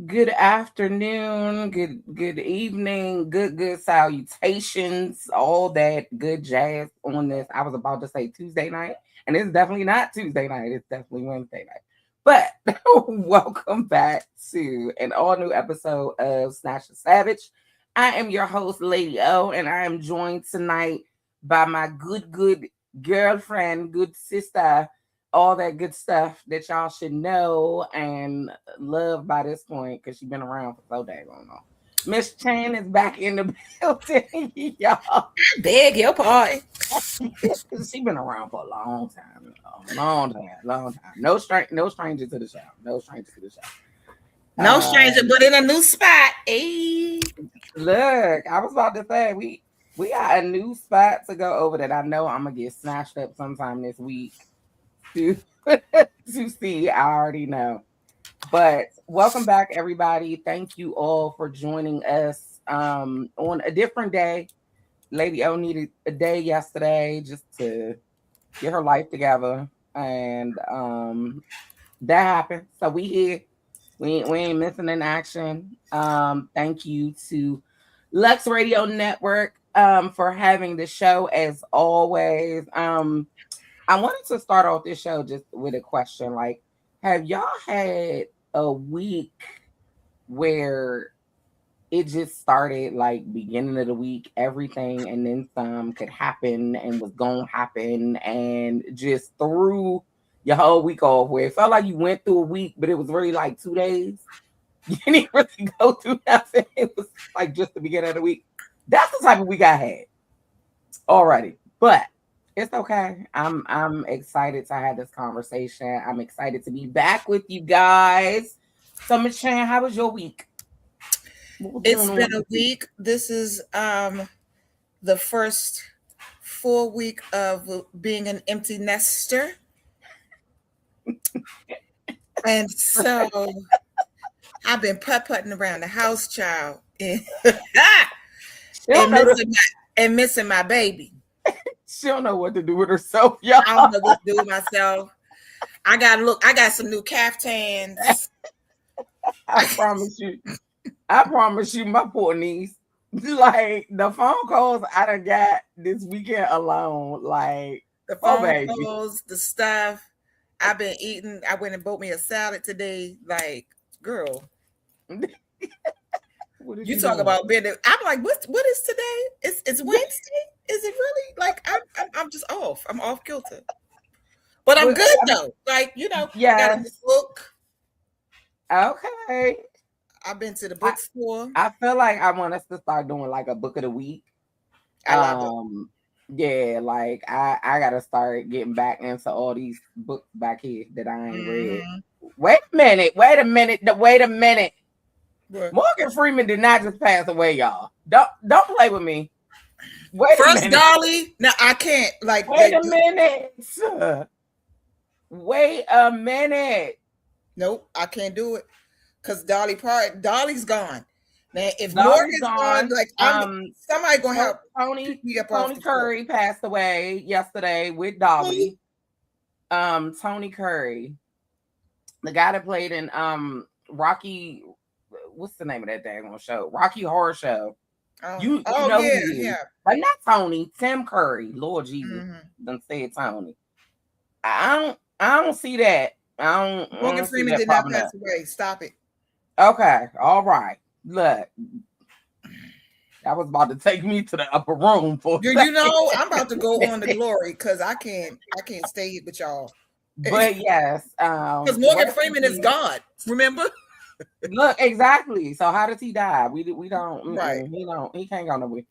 Good afternoon, good evening, good salutations, all that good jazz on this. I was about to say Tuesday night, and it's definitely not Tuesday night, it's definitely Wednesday night. But welcome back to an all-new episode of Snatched Savage. I am your host, Lady O, and I am joined tonight by my good girlfriend, good sister, all that good stuff that y'all should know and love by this point because she's been around for so dang long. Miss Chan is back in the building, y'all. Beg your pardon. She's been around for a long time, long time. No stranger to the show. No stranger to the show. No stranger, but in a new spot. Hey. Look, I was about to say we got a new spot to go over that I know I'm gonna get snatched up sometime this week. To see, I already know. But welcome back, everybody. Thank you all for joining us on a different day. Lady O needed a day yesterday just to get her life together, and that happened. So we here. We ain't missing in action. Thank you to Lux Radio Network for having the show as always. I wanted to start off this show just with a question. Like, have y'all had a week where it just started like beginning of the week, everything and then some could happen and was gonna happen and just threw your whole week off where it felt like you went through a week, but it was really like 2 days. You didn't really go through nothing. It was like just the beginning of the week. That's the type of week I had already. But it's okay. I'm excited to have this conversation. I'm excited to be back with you guys. So, Miss Chan, how was your week? It's been a week. This is the first full week of being an empty nester. And so I've been putt-putting around the house, child. and missing my baby. She don't know what to do with herself, y'all. I don't know what to do with myself. I got some new caftans. I promise you, my poor niece. Like the phone calls I done got this weekend alone. Like the phone calls, the stuff. I've been eating. I went and bought me a salad today. Like, girl. You talk about being there. I'm like, what is today? It's Wednesday? Is it really? Like, I'm just off. I'm off kilter. But I'm good though. Like, yeah. I got a book. Okay. I've been to the bookstore. I feel like I want us to start doing like a book of the week. I love it. Yeah, like I gotta start getting back into all these books back here that I ain't read. Wait a minute. What? Morgan Freeman did not just pass away, y'all. Don't play with me. Wait a minute. Dolly. No, I can't. Like, wait a minute. Wait a minute. Nope, I can't do it. Because Dolly's gone. Now, if Morgan's gone, like somebody gonna help. Tony Curry passed away yesterday with Dolly. Tony Curry, the guy that played in Rocky. What's the name of that daggone show? Rocky Horror Show. You know who he is. Like not Tony, Tim Curry. Lord Jesus, don't say it, Tony. I don't see that. Morgan Freeman did not pass away. Stop it. Okay, all right. Look, that was about to take me to the upper room for. You know, I'm about to go on to glory because I can't stay here with y'all. But yes, because Morgan Freeman is God. Remember? Look, exactly. So how does he die? We don't. Right. He can't go nowhere.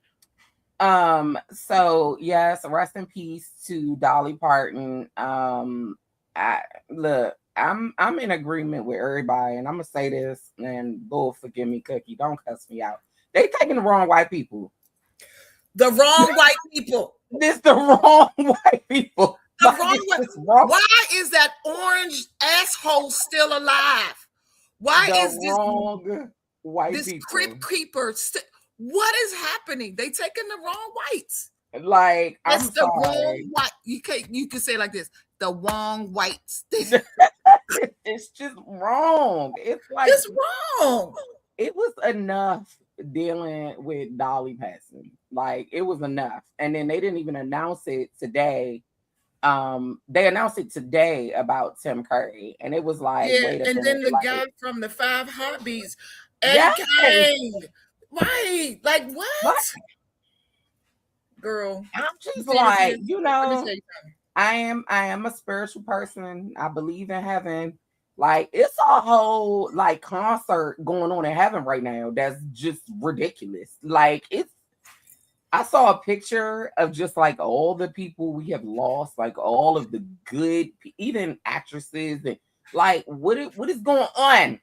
So yes, rest in peace to Dolly Parton. I'm in agreement with everybody, and I'm gonna say this, and Bull, forgive me, Cookie, don't cuss me out. They taking the wrong white people. The wrong white people. This the wrong white people. The Like wrong it's white. just wrong. Why is that orange asshole still alive? Why The is wrong white this people. crypt keeper? What is happening? They taking the wrong whites. Like, That's I'm the wrong sorry. white. You can say it like this: the wrong whites. It's just wrong. It's like It's wrong. it was enough dealing with Dolly passing. Like it was enough. And then they didn't even announce it today. They announced it today about Tim Curry. And it was like, Yeah, wait a and minute. then the guy Like, from the Five Heartbeats, Eddie yes. Kane. Right? Like But what? Girl, I'm just Tina like, said, you let me know, tell you something. I am a spiritual person. I believe in heaven. Like it's a whole like concert going on in heaven right now that's just ridiculous. Like it's I saw a picture of just like all the people we have lost, like all of the good even actresses and like what is going on?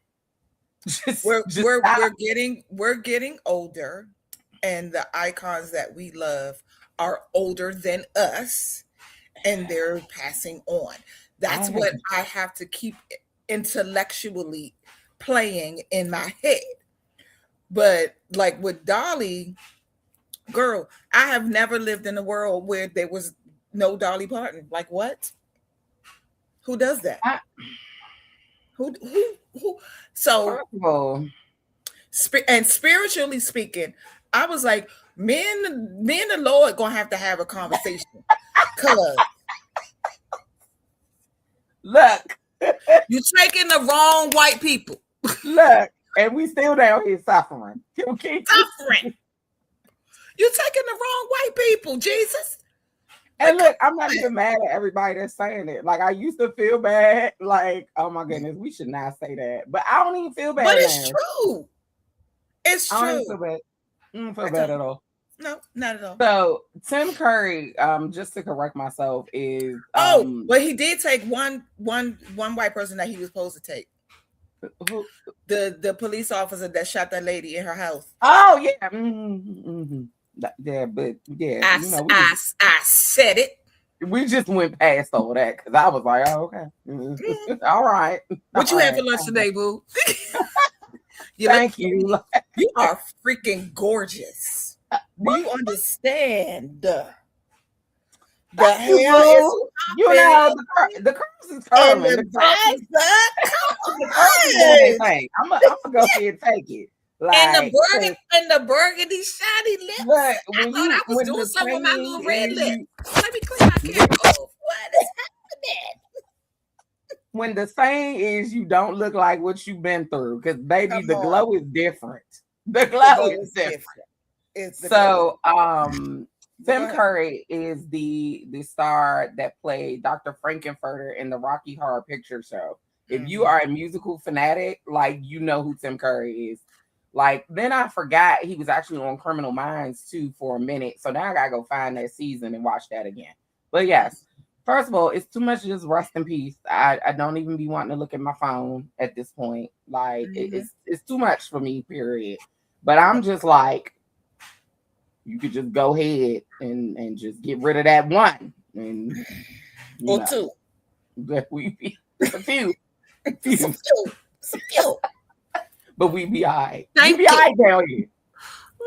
Just stop. We're getting older, and the icons that we love are older than us, and they're passing on. I That's hate what I have to keep intellectually playing in my head. But like with Dolly, girl, I have never lived in a world where there was no Dolly Parton. Like what? Who does that? I, Who? So, first of all, and spiritually speaking, I was like, me and the Lord gonna have to have a conversation. Cause look, you're taking the wrong white people. look, and we still down here suffering. Okay. Suffering. You're taking the wrong white people, Jesus. And Like, look, I'm not even mad at everybody that's saying it. Like I used to feel bad, like, oh my goodness, we should not say that. But I don't even feel but bad it's now. true. It's I don't even true. feel bad. I don't feel I bad don't. at all. No, not at all. So Tim Curry, just to correct myself, is Oh, but he did take one white person that he was supposed to take. who, The police officer that shot that lady in her house. oh yeah. Yeah, but yeah, I, you know, I said it. we just went past all that because I was like, oh, okay. All right. All What you had right. for lunch today, boo? You look Thank you. you are freaking gorgeous. Do you understand? The Thank you, hair is boo. You popping know, the curls is and curling. the bags up. The curls is doing their Come on. thing. I'm gonna go ahead and take it. Like, 'cause And the burgundy shiny lips. look, I thought I was when doing the something with my saying little red is lip. Let me clean my camera off. What is happening? when the saying is you don't look like what you've been through, because baby, Come the on. glow is different. The The glow glow is is different. different. It's the glow is So, but go Tim ahead. Curry is the star that played Dr. Frankenfurter in the Rocky Horror Picture Show. If you Mhm. are a musical fanatic, like you know who Tim Curry is. Like then I forgot he was actually on Criminal Minds too for a minute. So now I gotta go find that season and watch that again. But yes, first of all, it's too much to just rest in peace. I don't even be wanting to look at my phone at this point. Like Mhm. it's too much for me, period. But I'm just like, you could just go ahead and just get rid of that one. And you Or know, two. that we be a few, Some few, few. Some few. but we be all right. We be Thank all you. right down here.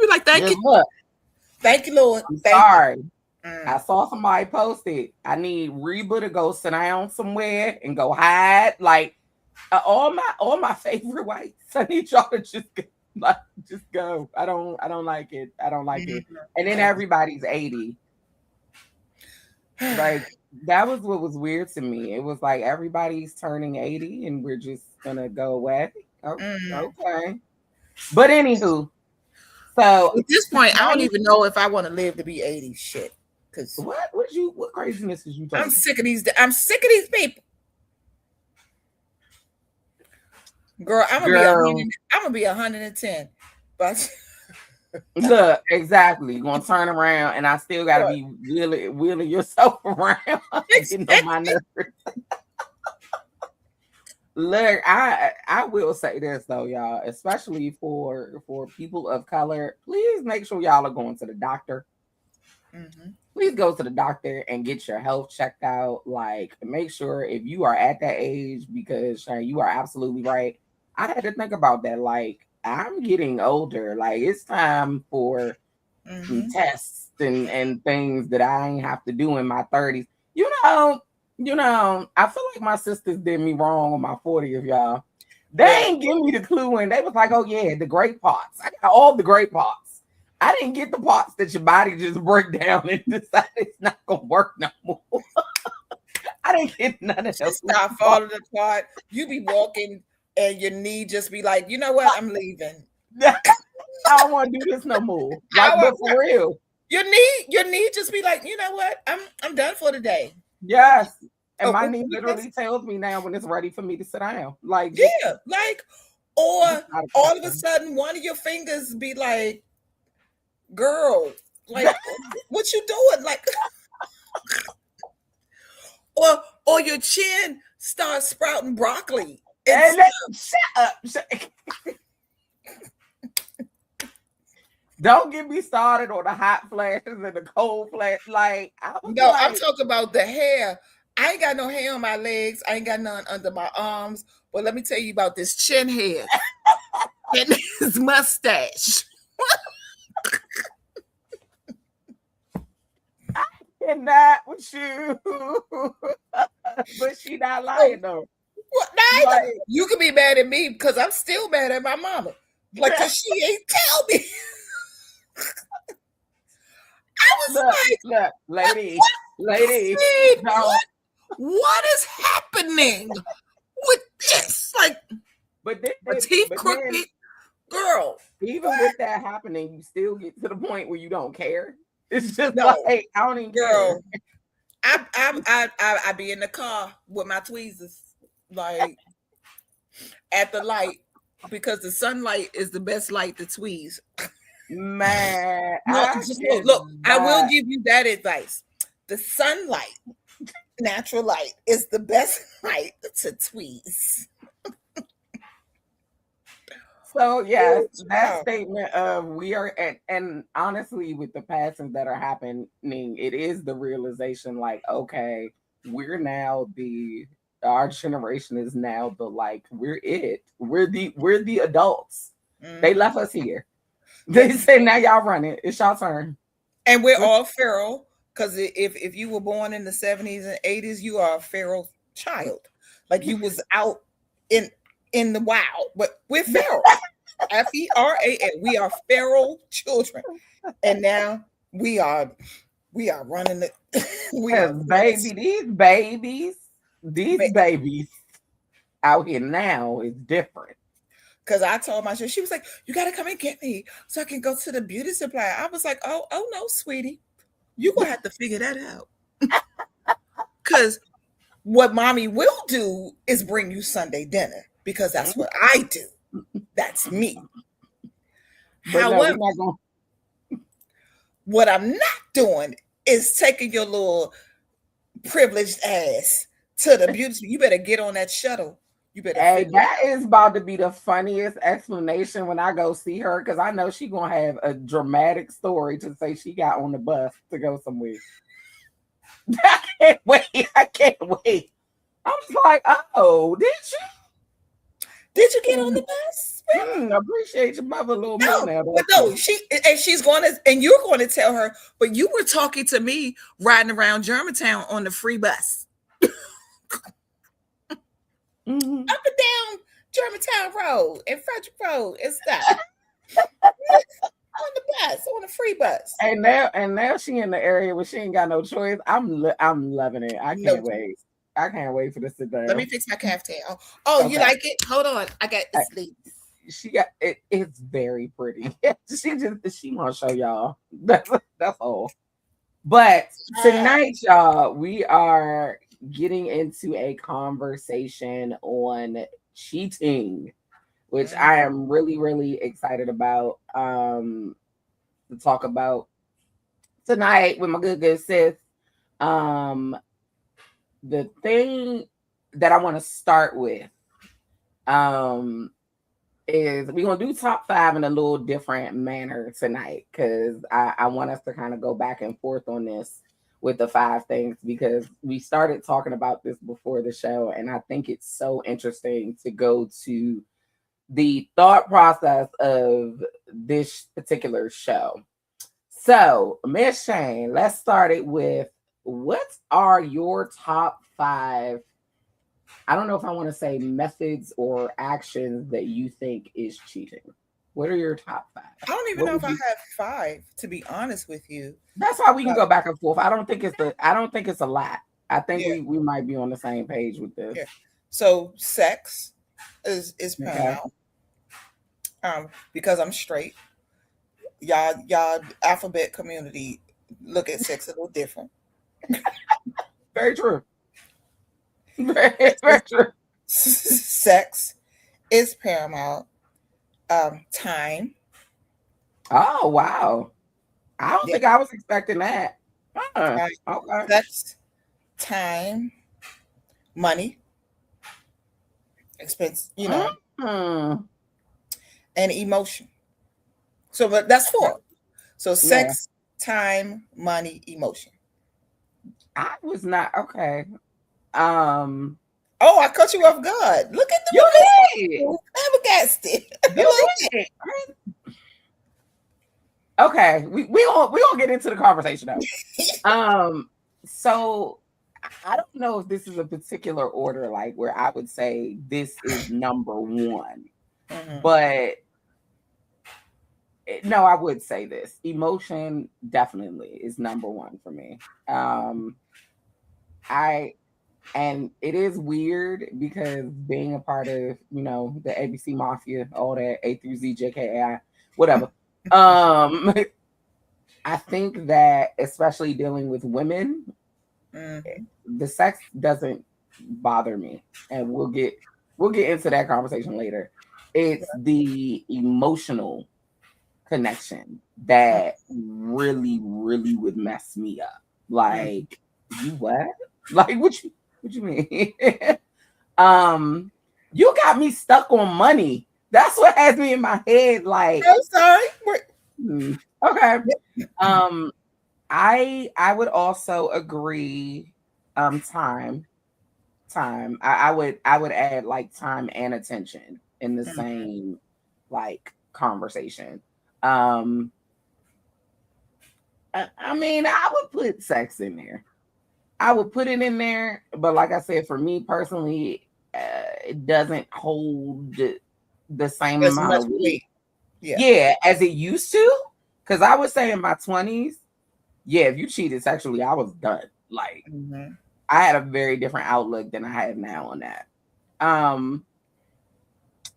We like thank Just you. look, Thank you, Lord. I'm Thank you. sorry. I Mm. saw somebody posted. I need Reba to go sit down somewhere and go hide. Like all my favorite whites. I need y'all to just go, like just go. I don't like it. I don't like it. And then everybody's 80. Like that was what was weird to me. It was like everybody's turning 80 and we're just gonna go away. Oh, Mm. okay. But anywho, so At this point, I don't tonight, even know if I want to live to be 80. Shit. Because what craziness is you I'm talking? sick of these. I'm sick of these people. Girl, Girl, I'm gonna be 110. But look, exactly. You're gonna turn around and I still gotta be wheeling yourself around, getting on my nerves. Look, I will say this though, y'all, especially for people of color, please make sure y'all are going to the doctor. Mm-hmm. Please go to the doctor and get your health checked out. Like, make sure if you are at that age, because Shane, you are absolutely right. I had to think about that. Like, I'm getting older. Like, it's time for some Mm-hmm. tests and things that I ain't have to do in my 30s. You know, I feel like my sisters did me wrong on my 40th, y'all. They Well, ain't give me the clue, and they was like, "Oh yeah, the great parts. I got all the great parts. I didn't get the parts that your body just break down and decide it's not gonna work no more. I didn't get none of just those start parts. falling apart. You be walking and your knee just be like, you know what? I'm leaving. I don't want to do this no more. I Like, but want for real, your knee just be like, you know what? I'm done for the day. yes. And Oh, my oh, knee we literally tells me now when it's ready for me to sit down. Like, yeah, like, or just not all of a accepting. sudden one of your fingers be like, girl, like, what you doing? Like, or your chin starts sprouting broccoli. It's And then, shut up. Don't get me started on the hot flashes and the cold flash. Like, I was no, I'm like, talking about the hair. I ain't got no hair on my legs. I ain't got none under my arms. But let me tell you about this chin hair and this mustache. cannot with you. But she not Oh, lying though. what? Like, Neither. You can be mad at me because I'm still mad at my mama. Like, cause she ain't tell me. I was look, like, look, what? lady, What? lady, Seed, don't. what is happening with this? Like, But my then, teeth but then, crooked, girl. even with that happening, you still get to the point where you don't care. It's just like No, I don't even care. girl. I be in the car with my tweezers, like at the light, because the sunlight is the best light to tweeze. Man, No, I just look. I will cannot. give you that advice. The sunlight, natural light, is the best light to tweeze. So yes, Ooh, that child. statement of we are and honestly with the passings that are happening, it is the realization like, okay, we're now the our generation is now the like we're it. We're the adults. They Mhm. left us here. They Yes, say now y'all run it. It's your turn. and we're What all feral because if you were born in the 70s and 80s, you are a feral child. Like you was out in in the wild, but we're feral. FERAL. We are feral children, and now we are we are running the we are Cause running baby, this. these babies out here now is different. Because I told my sister, she was like, "You got to come and get me so I can go to the beauty supply." I was like, "Oh no, sweetie, you gonna have to figure that out." Because what mommy will do is bring you Sunday dinner because that's what I do. That's me. But no, we're However, not gonna. what I'm not doing is taking your little privileged ass to the beauty. You better get on that shuttle. You better Hey, figure it that out. is about to be the funniest explanation when I go see her because I know she gonna have a dramatic story to say she got on the bus to go somewhere. I can't wait. I can't wait. I was like, oh, did Did you get on you? the bus? Appreciate your mother a little more No, now, but don't no, you? she's going to, and you're going to tell her, but you were talking to me riding around Germantown on the free bus, Hmm. up and down Germantown Road and Frederick Road and stuff on the bus, on the free bus. And now she in the area where she ain't got no choice. I'm loving it. I No, can't wait. I can't wait for this to let me down. fix my caftan. Oh, you Okay. like it? Hold on, I got the sleeves. She got it. It's very pretty. She want to show y'all. That's all. But Ah, tonight, y'all, we are getting into a conversation on cheating, which I mhm. am really, really excited about. To talk about tonight with my good sis. Um, the thing that I want to start with Um, is we're gonna do top five in a little different manner tonight because I want us to kind of go back and forth on this with the five things because we started talking about this before the show, and I think it's so interesting to go to the thought process of this particular show. So, Miss Shane, let's start it with what are your top five? I don't know if I want to say methods or actions that you think is cheating. What are your top five? I don't even What know if would I you? have five, to be honest with you. That's why we can Uh, go back and forth. I don't think it's the. I don't think it's a lot. I think yeah, we might be on the same page with this. yeah. So sex is Okay. paramount. Because I'm straight. Y'all alphabet community look at sex a little different. Very true. Very, very true. Sex is paramount. Time. Oh wow. I don't Yeah. think I was expecting that. Uh, Okay. sex, time, money, expense, Mm. and emotion. So that's four. So Yeah. sex, time, money, emotion. I was not okay. Um, Oh, I cut you off guard. Look at you the did. momentum. Flabbergasted. A You little did. Okay, we gonna get into the conversation though. bit. So I don't know if this is a particular order, like where I would say this is number one, Mhm. but no, I would say this. Emotion definitely is number one for me. I and it is weird because being a part of the ABC Mafia, all that A through Z, JKAI, whatever. Um, I think that especially dealing with women, Mhm. the sex doesn't bother me, and we'll get into that conversation later. It's the emotional connection that really, really would mess me up. Mhm. Like, you what? Like, what you mean? um, you got me stuck on money. That's what has me in my head. Like, I'm sorry. hmm, okay. Um, I would also agree. Time, time. I would add like time and attention in the Mhm. same like conversation. Um, I mean, I would put sex in there. I would put it in there, but like I said, for me personally, it doesn't hold the same As amount much of weight. weight. Yeah. Yeah, as it used to. Because I would say in my 20s, yeah, if you cheated sexually, I was done. Like, Mhm. I had a very different outlook than I have now on that. Um,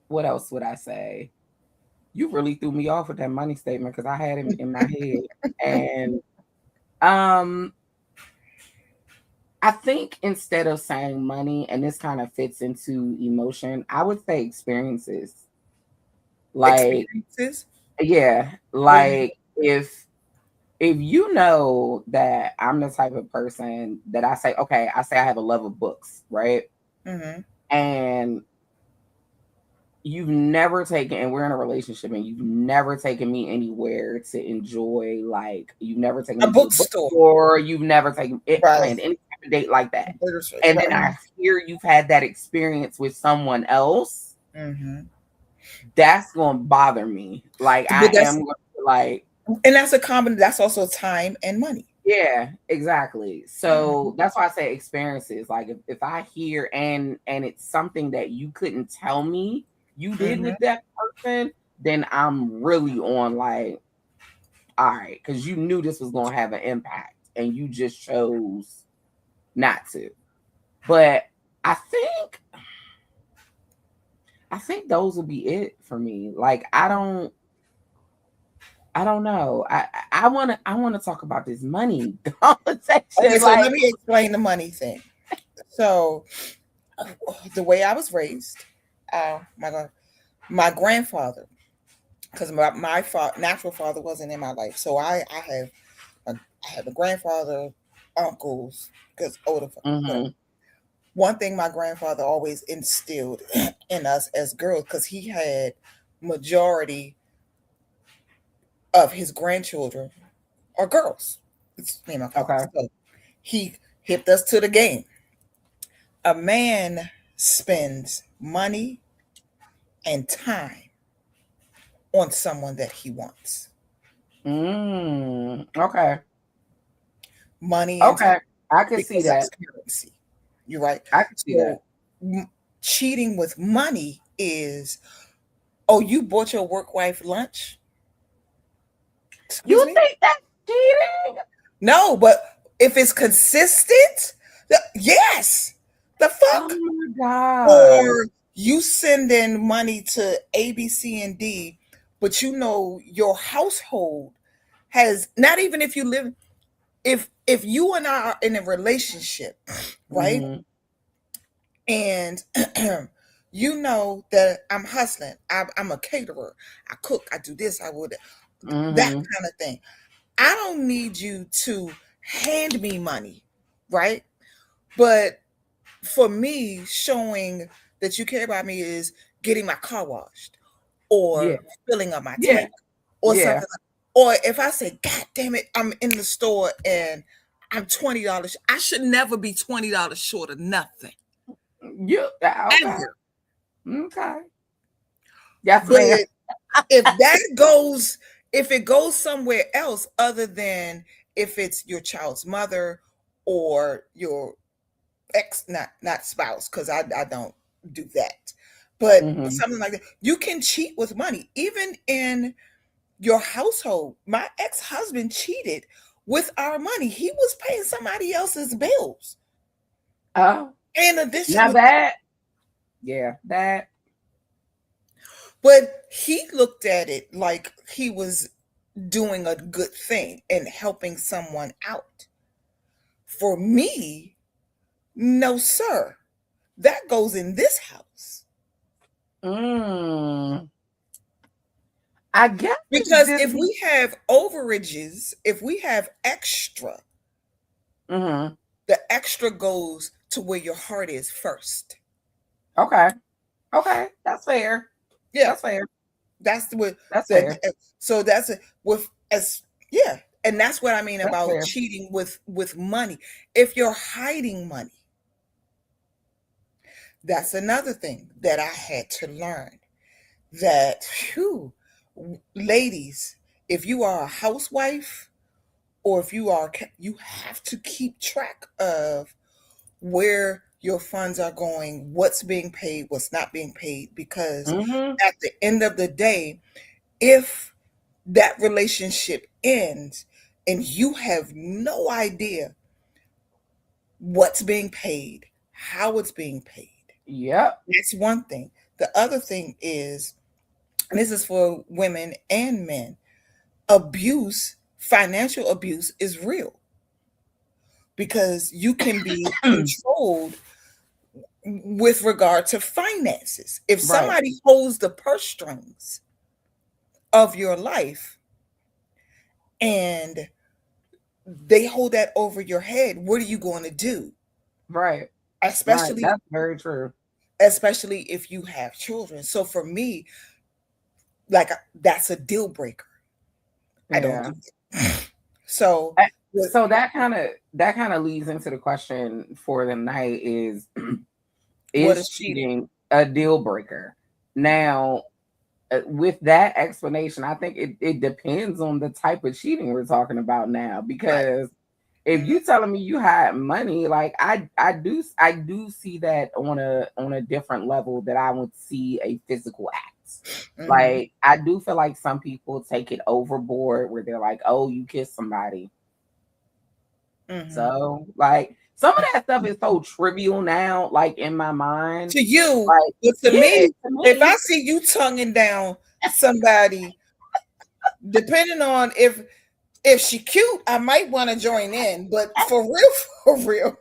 what else would I say? You really threw me off with that money statement because I had him in my head. And um, I think instead of saying money, and this kind of fits into emotion, I would say experiences. Like, Experiences. yeah, What do you mean? like if you know that I'm the type of person that I say I have a love of books, right? Mhm. And you've never taken, and we're in a relationship, and you've never taken me anywhere to enjoy, like, you've never taken A me to a bookstore. bookstore, you've never taken it, Right. planned any type of date like that. And then Right. I hear you've had that experience with someone else, Mhm. that's going to bother me. Like, I But am that's going to, like, and that's a common. That's also time and money. yeah, exactly. Mhm. So that's why I say experiences. Like if I hear and it's something that you couldn't tell me you did Mhm. with that person, then I'm really on like, all right, because you knew this was gonna have an impact and you just chose not to. But I think I think those will be it for me. Like I don't know. I wanna talk about this money Okay, conversation. so let Like me explain the money thing. So, the way I was raised, my God, my grandfather, because my natural father wasn't in my life, so I have a grandfather, uncles, because older, whatever. mhm, One thing my grandfather always instilled in us as girls, because he had majority of his grandchildren are girls. It's me and my father. Okay. So he hipped us to the game. A man spends money and time on someone that he wants. Okay. Money and time, Okay. I can see because that's that. currency. You're right. I can see that. So cheating with money is, oh, you bought your work wife lunch? Excuse You me? think that's cheating? No, but if it's consistent, yes. The Oh fuck? my god. Or you send in money to A, B, C, and D, but you know your household has, not even if you live, if you and I are in a relationship, right? Mm-hmm. And you know that I'm hustling. I'm a caterer. I cook. I do this. I would that Mm-hmm. kind of thing. I don't need you to hand me money, right? But for me, showing that you care about me is getting my car washed Yeah. or filling up my Yeah. tank or Yeah. something like, or if I say, God damn it, I'm in the store and I'm $20, I should never be $20 short of nothing. You okay. Ever. Okay. Yes, But ma'am. if that goes, if it goes somewhere else other than if it's your child's mother or your ex, not spouse, because I don't do that, but Mm-hmm. something like that, you can cheat with money even in your household. My ex-husband cheated with our money. He was paying somebody else's bills Oh, in addition now with, that, yeah, that. but he looked at it like he was doing a good thing and helping someone out. For me, no sir, that goes in this house. Mm, I guess it's Because just. if we have overages, if we have extra, Mm-hmm. the extra goes to where your heart is first. Okay. Okay. That's fair. Yeah, That's fair. that's what That's that. fair. So that's it. With as yeah, and that's what I mean That's about fair. cheating with money. If you're hiding money, that's another thing that I had to learn. That, whew, ladies, if you are a housewife or if you are, you have to keep track of where your funds are going, what's being paid, what's not being paid, because Mm-hmm. at the end of the day, if that relationship ends and you have no idea what's being paid, how it's being paid, Yep. that's one thing. The other thing is, and this is for women and men, abuse, financial abuse is real because you can be controlled with regard to finances. If Right. somebody holds the purse strings of your life and they hold that over your head, what are you going to do? Right. Right. Especially That's very true. especially if you have children. So for me, like that's a deal breaker. I don't Yeah. do it. So with, So that kind of leads into the question for the night what is is cheating? cheating a deal breaker? Now, with that explanation, I think it depends on the type of cheating we're talking about now. Right. Because if Hmm. you telling me you had money, like I do see that on a different level that I would see a physical act. Hmm. Like I do feel like some people take it overboard where they're like, "Oh, you kissed somebody." Hmm. So, like, some of that stuff is so trivial now, like in my mind. To you, Like, but to yeah, me, to if I me, see you tonguing down somebody, depending on if she cute, I might want to join in. But for real, for real,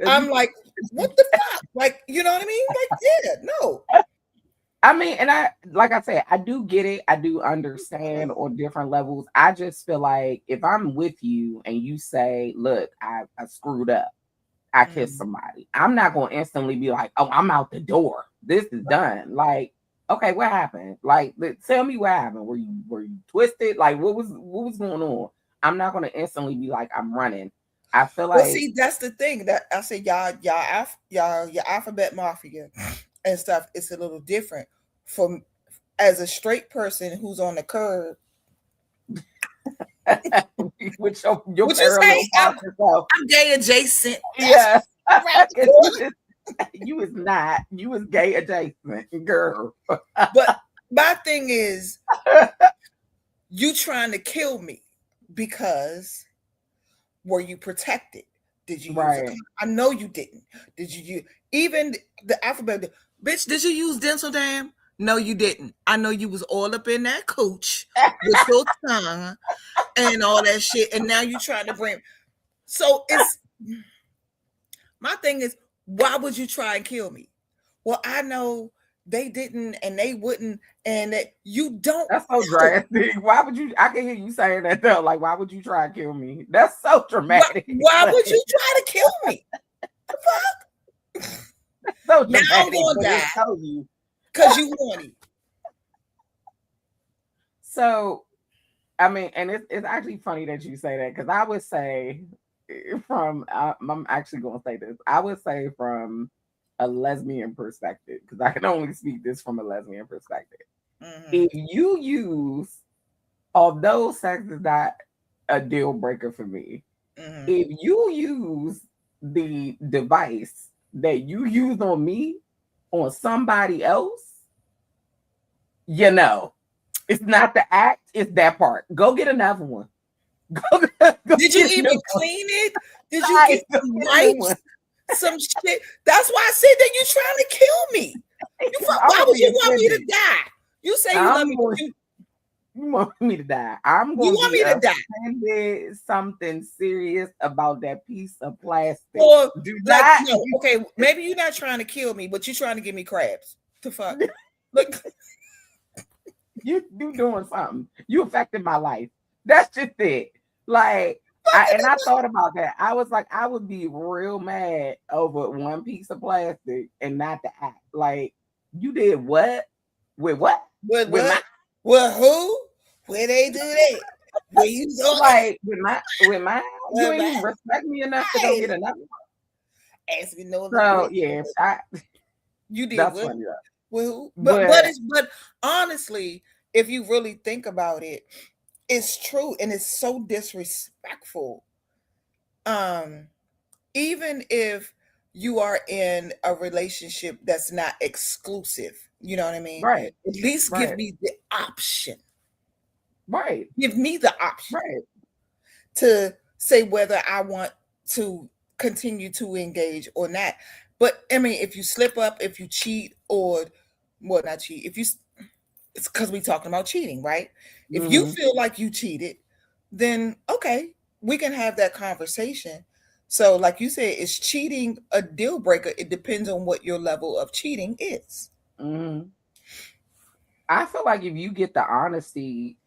I'm like, what the fuck? Like, you know what I mean? Like, yeah, no. I mean, and I like I said, I do get it. I do understand on different levels. I just feel like if I'm with you and you say, "Look, I screwed up. I kiss Mm. somebody. I'm not gonna instantly be like, oh, I'm out the door. This is done. Like, okay, what happened? Like, tell me what happened. Were you twisted? Like, what was going on? I'm not gonna instantly be like, I'm running. I feel Well, like see, that's the thing that I say, y'all, your alphabet mafia and stuff. It's a little different from as a straight person who's on the curb. with your Would you say parallel park yourself. I'm gay adjacent? That's Yeah. around the 'Cause corner. you is not. You was gay adjacent, girl. But my thing is, you trying to kill me because were you protected? Did you use a Right. condom? I know you didn't. Did you use even the alphabet? Bitch, did you use dental dam? No, you didn't. I know you was all up in that cooch with your tongue and all that shit, and now you trying to bring. So it's my thing is, why would you try and kill me? Well, I know they didn't, and they wouldn't, and that you don't That's so know. drastic. Why would you? I can hear you saying that though. Like, why would you try to kill me? That's so Why, dramatic. why Like, would you try to kill me? The fuck? so Now I'm dramatic. gonna But die it tells you. because you horny. So, I mean, and it's actually funny that you say that because I would say I'm actually going to say this. I would say from a lesbian perspective because I can only speak this from a lesbian perspective. Mm-hmm. If you use, although sex is not a deal breaker for me, Mm-hmm. if you use the device that you use on me on somebody else, you know, it's not the act, it's that part. Go get another one. Go Did you get a even new one. clean it? Did you get Right, go some get a new one. wipes? Some shit. That's why I said that you trying to kill me. You Because fuck. I'm Why gonna would be you want me to offended. die? You say you love I'm me, but going. You want me to die? I'm you gonna want be me to die. offended. Something serious about that piece of plastic. Or Do like, not. no, okay, maybe you're not trying to kill me, but you're trying to give me crabs. To fuck. Look, You doing something. You affected my life. That's just it. Like I thought about that. I was like, I would be real mad over one piece of plastic and not the act. Like, you did what? With what? with With my what? With who? Where they do that? Where you go? like with my you With ain't my even respect me enough to go right. get another one. Ask me no other So yeah, question. I You did that's what? funny though. With who? But But it's but honestly, if you really think about it, it's true and it's so disrespectful. Um, even if you are in a relationship that's not exclusive, you know what I mean? right, At least give right, me the option. right, Give me the option right. to say whether I want to continue to engage or not. But I mean, if you slip up, if you cheat, or well, not cheat, if you, it's because we talking about cheating, right? If you Hmm. feel like you cheated, then okay, we can have that conversation. So, like you said, is cheating a deal breaker? It depends on what your level of cheating is. Hmm. I feel like if you get the honesty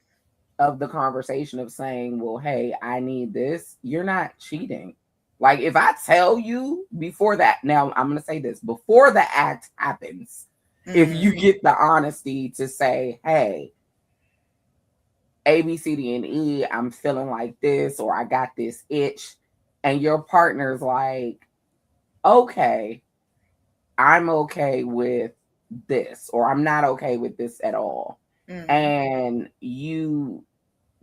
of the conversation of saying, well, hey, I need this, you're not cheating. Like if I tell you before that, now I'm going to say this before the act happens, if Mm-hmm. you get the honesty to say, hey, A, B, C, D, and E, I'm feeling like this, or I got this itch, and your partner's like, okay, I'm okay with this, or I'm not okay with this at all. Mm-hmm. And you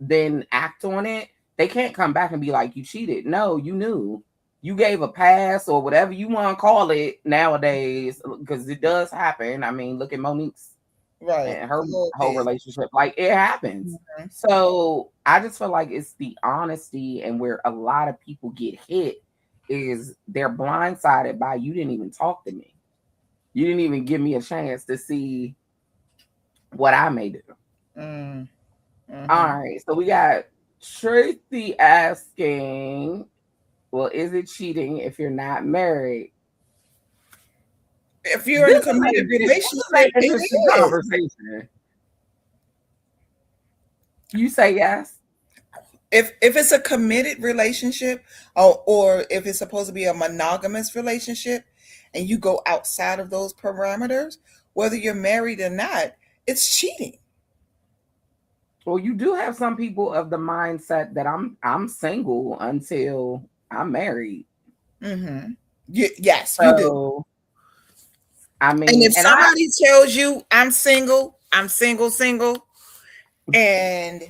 then act on it, they can't come back and be like, you cheated. No, you knew. You gave a pass or whatever you want to call it nowadays, because it does happen. I mean, look at Monique's Right. and her whole Okay. relationship. Like it happens. Mhm. So I just feel like it's the honesty and where a lot of people get hit is they're blindsided by you didn't even talk to me. You didn't even give me a chance to see what I may do. Mm. All Mhm. right, so we got Tracy asking, well, is it cheating if you're not married? If you're in a This is committed an relationship, it interesting is. conversation. You say yes? If it's a committed relationship, or if it's supposed to be a monogamous relationship, and you go outside of those parameters, whether you're married or not, it's cheating. Well, you do have some people of the mindset that I'm single until I'm married. Mm-hmm. Yes, you do. So I And mean, if and I somebody tells you I'm single, single, and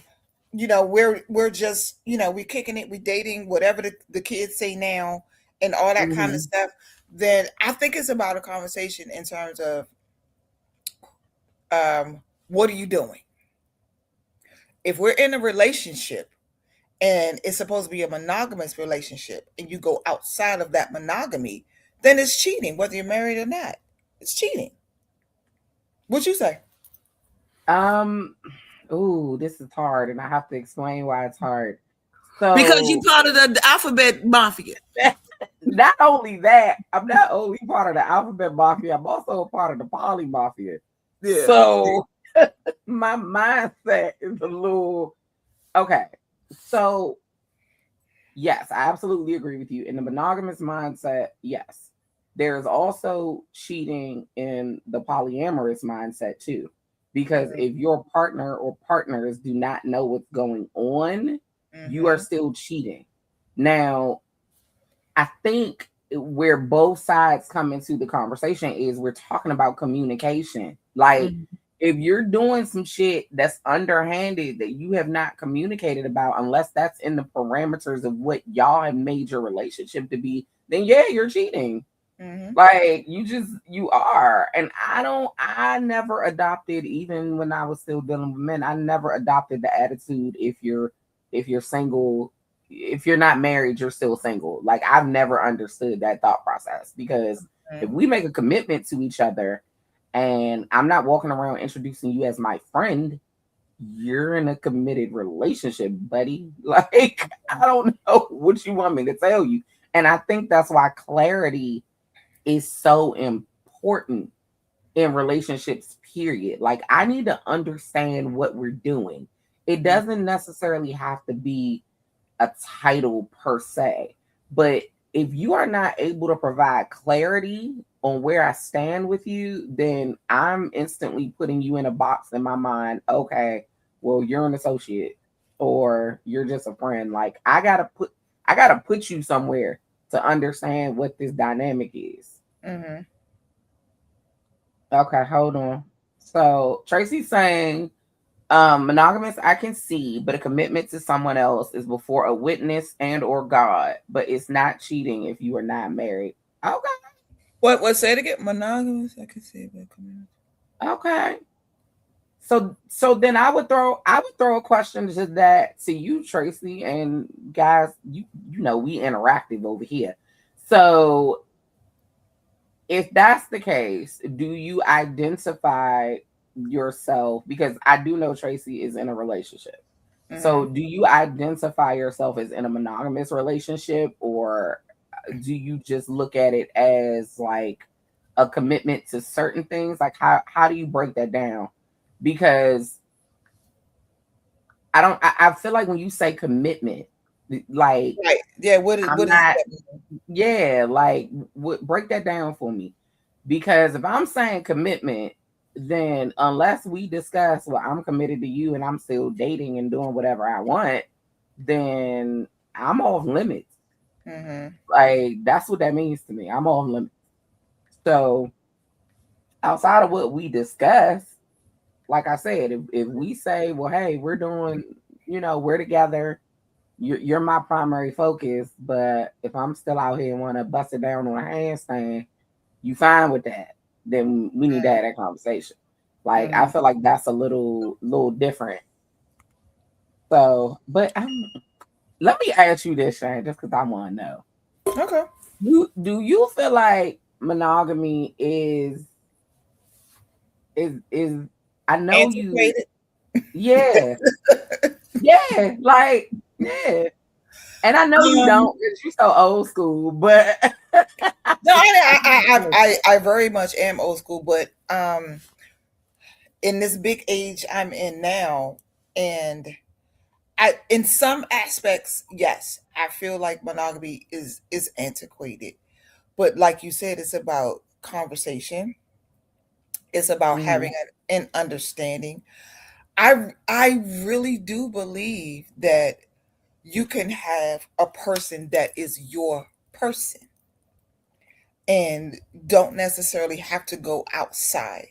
we're just we kicking it, we dating, whatever the kids say now, and all that kind of mhm. stuff, then I think it's about a conversation in terms of what are you doing? If we're in a relationship and it's supposed to be a monogamous relationship and you go outside of that monogamy, then it's cheating, whether you're married or not. It's cheating. What you say? um ooh, this is hard and I have to explain why it's hard. Because you So part of the alphabet mafia. not only that, I'm not only part of the alphabet mafia, I'm also a part of the poly mafia. Yeah. So my mindset is a little okay. So yes, I absolutely agree with you. In the monogamous mindset, yes. There's also cheating in the polyamorous mindset too. Because Mm-hmm. if your partner or partners do not know what's going on, you are Mm-hmm. still cheating. Now, I think where both sides come into the conversation is we're talking about communication. Like, Mm-hmm. if you're doing some shit that's underhanded that you have not communicated about, unless that's in the parameters of what y'all have made your relationship to be, then yeah, you're cheating. Mm-hmm. Like you are. And I never adopted, even when I was still dealing with men, I never adopted the attitude if you're single, if you're not married, you're still single. Like I've never understood that thought process because if we make a commitment to each other and I'm not walking around introducing you as my friend, you're in a committed relationship, buddy. Like, I don't know what you want me to tell you. And I think that's why clarity is so important in relationships, period. Like, I need to understand what we're doing. It doesn't necessarily have to be a title per se, but if you are not able to provide clarity on where I stand with you, then I'm instantly putting you in a box in my mind. Okay, well, you're an associate or you're just a friend. Like I gotta put you somewhere to understand what this dynamic is. Mm-hmm. Okay, hold on. So Tracy's saying monogamous I can see, but a commitment to someone else is before a witness and or God, but it's not cheating if you are not married. Okay. What say it again? Monogamous? I can see it. Okay. So then I would throw a question to that to you, Tracy, and guys, you know we interactive over here. So if that's the case, do you identify yourself? Because I do know Tracy is in a relationship. Mm-hmm. So do you identify yourself as in a monogamous relationship, or do you just look at it as like a commitment to certain things? Like how do you break that down? Because I feel like when you say commitment, like Right. Yeah. What is I'm what is not, that mean? yeah, like break that down for me. Because if I'm saying commitment, then unless we discuss, well, I'm committed to you and I'm still dating and doing whatever I want, then I'm off limits. Mm-hmm. Like that's what that means to me. I'm off limits. So outside of what we discuss, like I said, if we say, well, hey, we're doing, we're together, you're my primary focus, but if I'm still out here and want to bust it down on a handstand, you fine with that, then we need to have that conversation. Like I Mm-hmm. feel like that's a little different. So, but let me ask you this, Shane, just because I want to know. Okay. Do you feel like monogamy is I know you, Antiquated. yeah, yeah, like yeah. And I know you Um. don't because you're so old school, but No, I just wanna- I very much am old school, but in this big age I'm in now, and in some aspects, yes, I feel like monogamy is antiquated. But like you said, it's about conversation. It's about Mm-hmm. having an understanding. I really do believe that you can have a person that is your person and don't necessarily have to go outside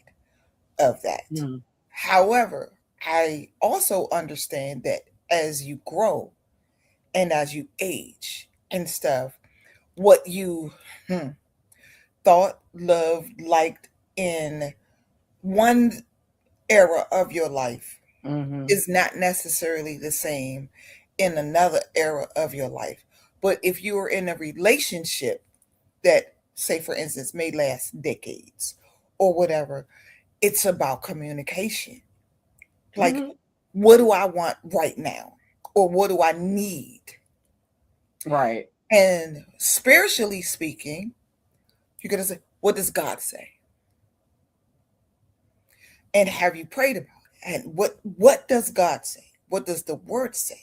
of that. Mm-hmm. However, I also understand that as you grow and as you age and stuff, what you hmm, thought, loved, liked in one era of your life Mm-hmm. is not necessarily the same in another era of your life. But if you are in a relationship that, say, for instance, may last decades or whatever, it's about communication. Like, Mm-hmm. what do I want right now? Or what do I need? Right. And spiritually speaking, you're going to say, what does God say? And have you prayed about it? And what does God say? What does the word say?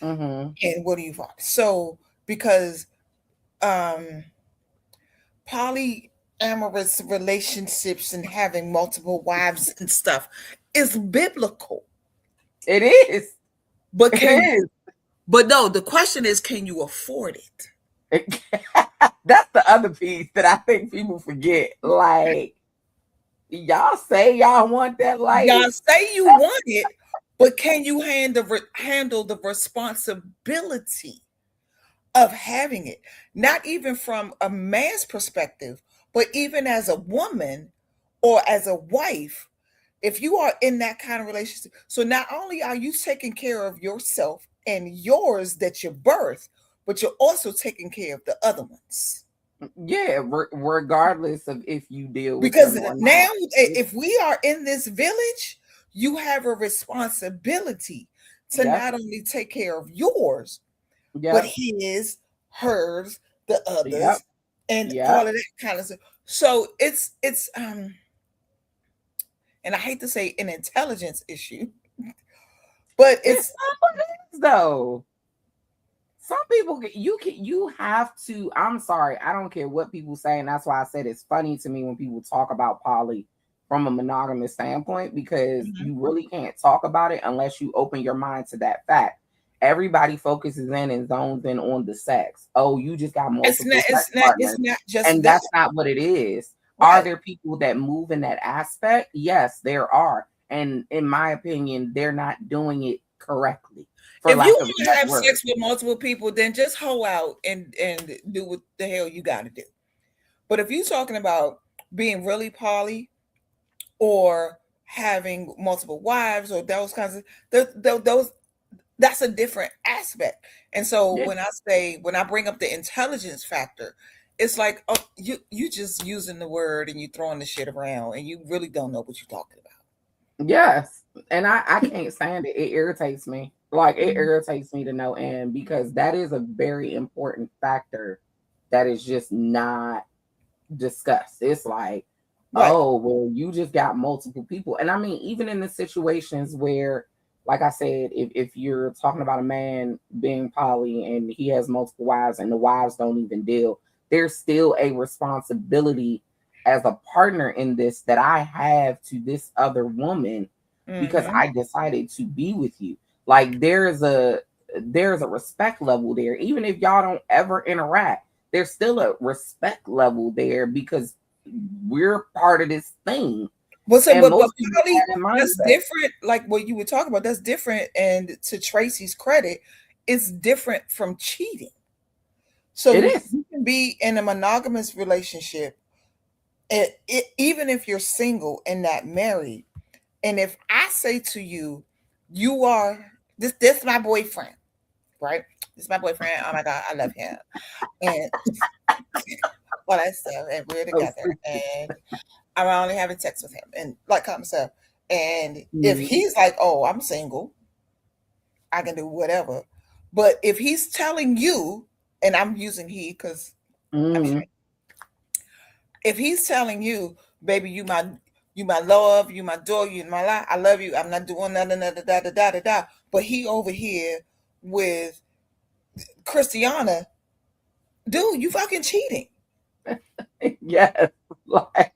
Mm-hmm. And what do you find? So because um polyamorous relationships and having multiple wives and stuff is biblical. It is. But It can is. but no, the question is, can you afford it? That's the other piece that I think people forget. Like, y'all say y'all want that Y'all life. say you want it, but can you handle the responsibility of having it? Not even from a man's perspective, but even as a woman or as a wife, if you are in that kind of relationship. So not only are you taking care of yourself and yours that you birth, but you're also taking care of the other ones. Yeah, regardless of if you deal with Because them or now, not. if we are in this village, you have a responsibility to Yep. not only take care of yours, but Yep. his, hers, the Yep. others, and all Yep. of that kind of stuff. So it's and I hate to say an intelligence issue, but It's it's not what it is though. Some people you have to. I'm sorry, I don't care what people say, and that's why I said it's funny to me when people talk about poly from a monogamous standpoint, because Mhm. you really can't talk about it unless you open your mind to that fact. Everybody focuses in and zones in on the sex. Oh, you just got multiple sex It's partners, not just and that, that's not what it is. Are right? there people that move in that aspect? Yes, there are, and in my opinion, they're not doing it correctly, for If you lack of a want to better have word. sex with multiple people, then just hoe out and do what the hell you got to do. But if you're talking about being really poly or having multiple wives or those kinds of those, that's a different aspect. And so Yeah. when I bring up the intelligence factor, it's like, oh, you just using the word and you throwing the shit around and you really don't know what you're talking Yes. And I can't stand it. It irritates me. Like it about. irritates me to no end, because that is a very important factor that is just not discussed. It's like, Right. oh, well, you just got multiple people. And I mean, even in the situations where, like I said, if you're talking about a man being poly and he has multiple wives and the wives don't even deal, there's still a responsibility as a partner in this that I have to this other woman because Mm-hmm. I decided to be with you. Like there's a respect level there. Even if y'all don't ever interact, there's still a respect level there because we're part of this thing. And But most people poly, have that that's mindset. different. Like what you were talking about, that's different. And to Tracy's credit, it's different from cheating. It So is. you can be in a monogamous relationship, even if you're single and not married. And if I say to you, you are this my boyfriend, right? This is my boyfriend. Oh my God, I love him. And all that stuff. And we're So together. stupid. And I'm only having sex with him and like kind of stuff. And if Mhm. he's like, oh, I'm single, I can do whatever. But if he's telling you, and I'm using he because I'm Mhm. straight, if he's telling you, baby, you my love, you my door, you my life, I love you. I'm not doing da da da da da da da da. but he over here with Christiana, dude, you fucking cheating. Yes. Like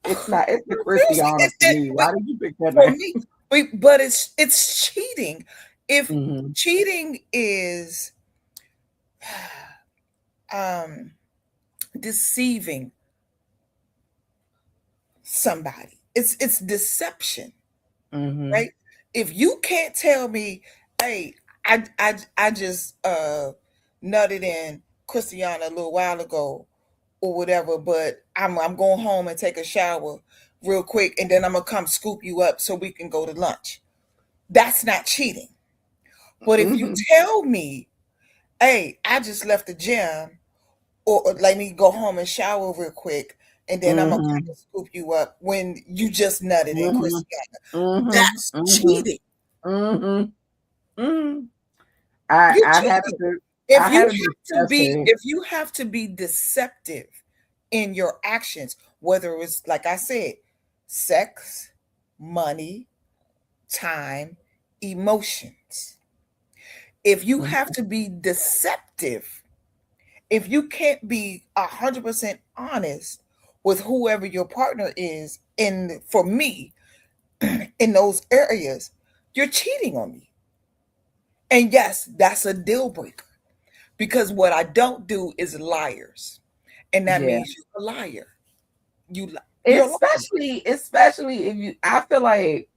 it's the Seriously, Christiana for me. Why did you pick that for name? me, but it's cheating. If Hmm. cheating is um deceiving somebody, it's deception, Hmm. right? If you can't tell me, hey, I just nutted in Christiana a little while ago or whatever, but I'm going home and take a shower real quick and then I'm gonna come scoop you up so we can go to lunch. That's not cheating. But if you Hmm. tell me, hey, I just left the gym or let me go home and shower real quick and then I'm gonna come Hmm. and scoop you up when you just nutted in Hmm. Christiana, Hmm. that's Hmm. cheating. Hmm. Hmm. I You're I had cheating. a If I you had a have to be, discussion. if you have to be deceptive in your actions, whether it's like I said, sex, money, time, emotions. If you have Mhm. to be deceptive, if you can't be 100% honest with whoever your partner is, in for me, in those areas, you're cheating on me. And yes, that's a deal breaker because what I don't do is liars, and that Yeah. means you're a liar. You're a liar. Especially if you I feel like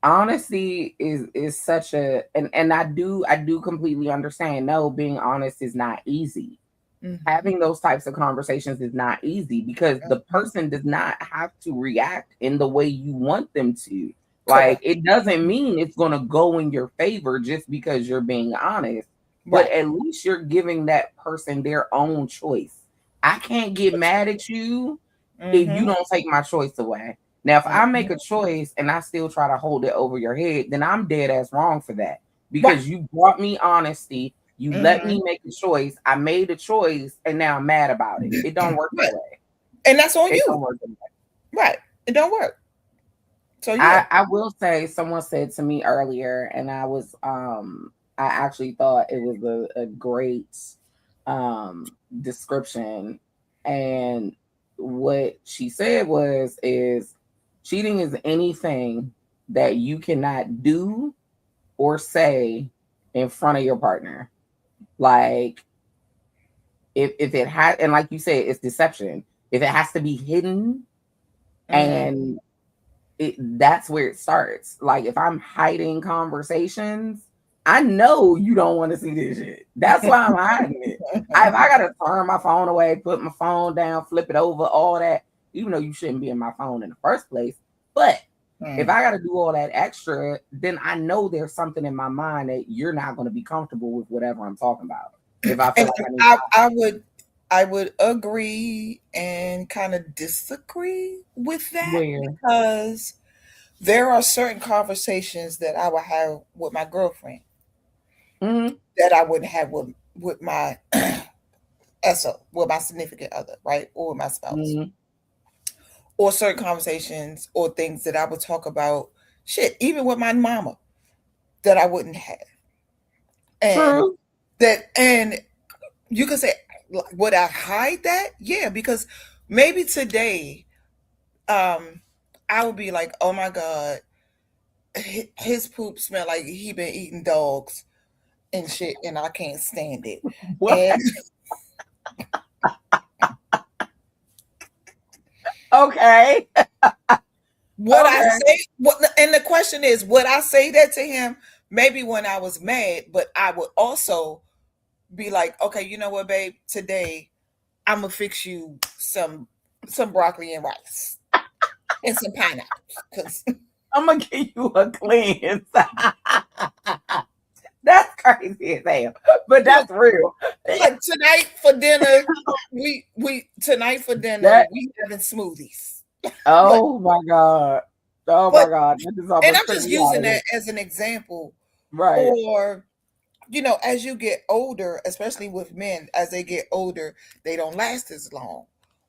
honesty is such a and I do completely understand. No, being honest is not easy. Hmm. Having those types of conversations is not easy because the person does not have to react in the way you want them to. Like Correct. it doesn't mean it's going to go in your favor just because you're being honest, but Right. at least you're giving that person their own choice. I can't get mad at you if you Mm-hmm. don't take my choice away. Now, if I make a choice and I still try to hold it over your head, then I'm dead ass wrong for that Right. because you brought me honesty. You let Mm-hmm. me make a choice. I made a choice, and now I'm mad about it. It don't work that Right. way. And that's on It you. don't work that way. Right. It don't work. So yeah. I will say someone said to me earlier, and I actually thought it was a great description. And what she said is cheating is anything that you cannot do or say in front of your partner. Like if it has, and like you said, it's deception. If it has to be hidden, Mm-hmm. and that's where it starts. Like if I'm hiding conversations, I know you don't want to see this shit. That's why I'm hiding it. If I gotta turn my phone away, put my phone down, flip it over, all that, even though you shouldn't be in my phone in the first place. But if I gotta do all that extra, then I know there's something in my mind that you're not gonna be comfortable with whatever I'm talking about. If I feel And like I need I, to. I would I would agree and kind of disagree with that Where? because there are certain conversations that I would have with my girlfriend Hmm. that I wouldn't have with my SO, with my significant other, right? Or with my spouse. Hmm. Or certain conversations or things that I would talk about, shit, even with my mama, that I wouldn't have. And True. and you could say, like, would I hide that? Yeah, because maybe today, um, I would be like, oh my God, his poop smell like he been eating dogs and shit, and I can't stand it. What? And Okay. would I Okay. say what? And the question is, would I say that to him? Maybe when I was mad, but I would also be like, okay, you know what, babe, today I'm gonna fix you some broccoli and rice and some pineapples because I'm gonna give you a cleanse. That's crazy as hell, but look, that's real. like tonight for dinner, we tonight for dinner That we having smoothies. Like, oh my god, oh but my god, that just and almost I'm took just me out using of that it. as an example. Right. Or as you get older, especially with men, as they get older, they don't last as long,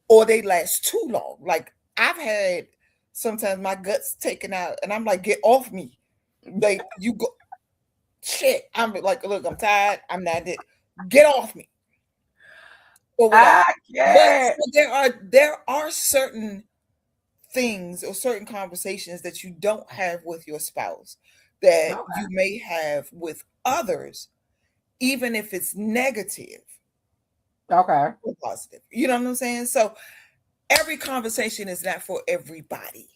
or they last too long. Like I've had sometimes my guts taken out, and I'm like, get off me. Like, you go, shit. I'm like, look, I'm tired. I'm not it. Get off me or whatever. I But can't. so there are certain things or certain conversations that you don't have with your spouse that Okay. you may have with others, even if it's negative Okay. or positive. You know what I'm saying? So every conversation is not for everybody.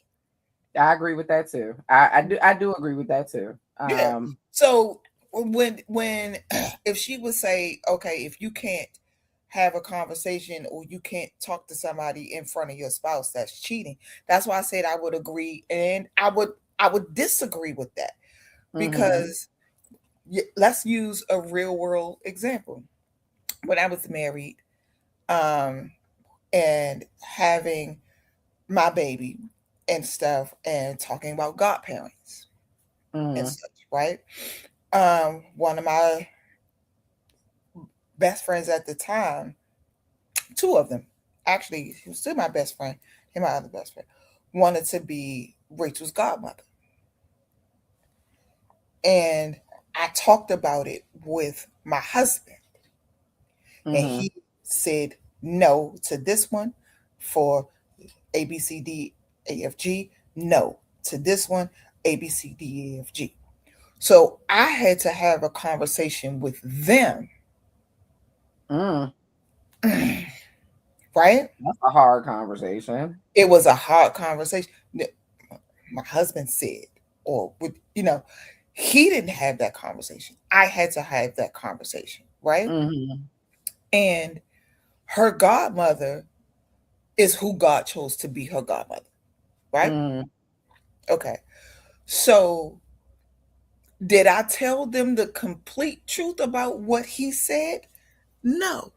I agree with that too. I do agree with that too. Yeah. So when if she would say, okay, if you can't have a conversation or you can't talk to somebody in front of your spouse, that's cheating. That's why I said I would agree, and I would disagree with that Mm-hmm. because let's use a real world example. When I was married, um, and having my baby and stuff, and talking about godparents and Mm-hmm. such, right? One of my best friends at the time, two of them, actually, he was still my best friend, and my other best friend, wanted to be Rachel's godmother. And I talked about it with my husband, and Mm-hmm. he said no to this one for ABCDAFG, no to this one, ABCDEFG. So I had to have a conversation with them, Mm. right? That's a hard conversation. It was a hard conversation. My husband said, or with, he didn't have that conversation. I had to have that conversation, right? Mm-hmm. And her godmother is who God chose to be her godmother, right? Mm-hmm. Okay. So did I tell them the complete truth about what he said? No.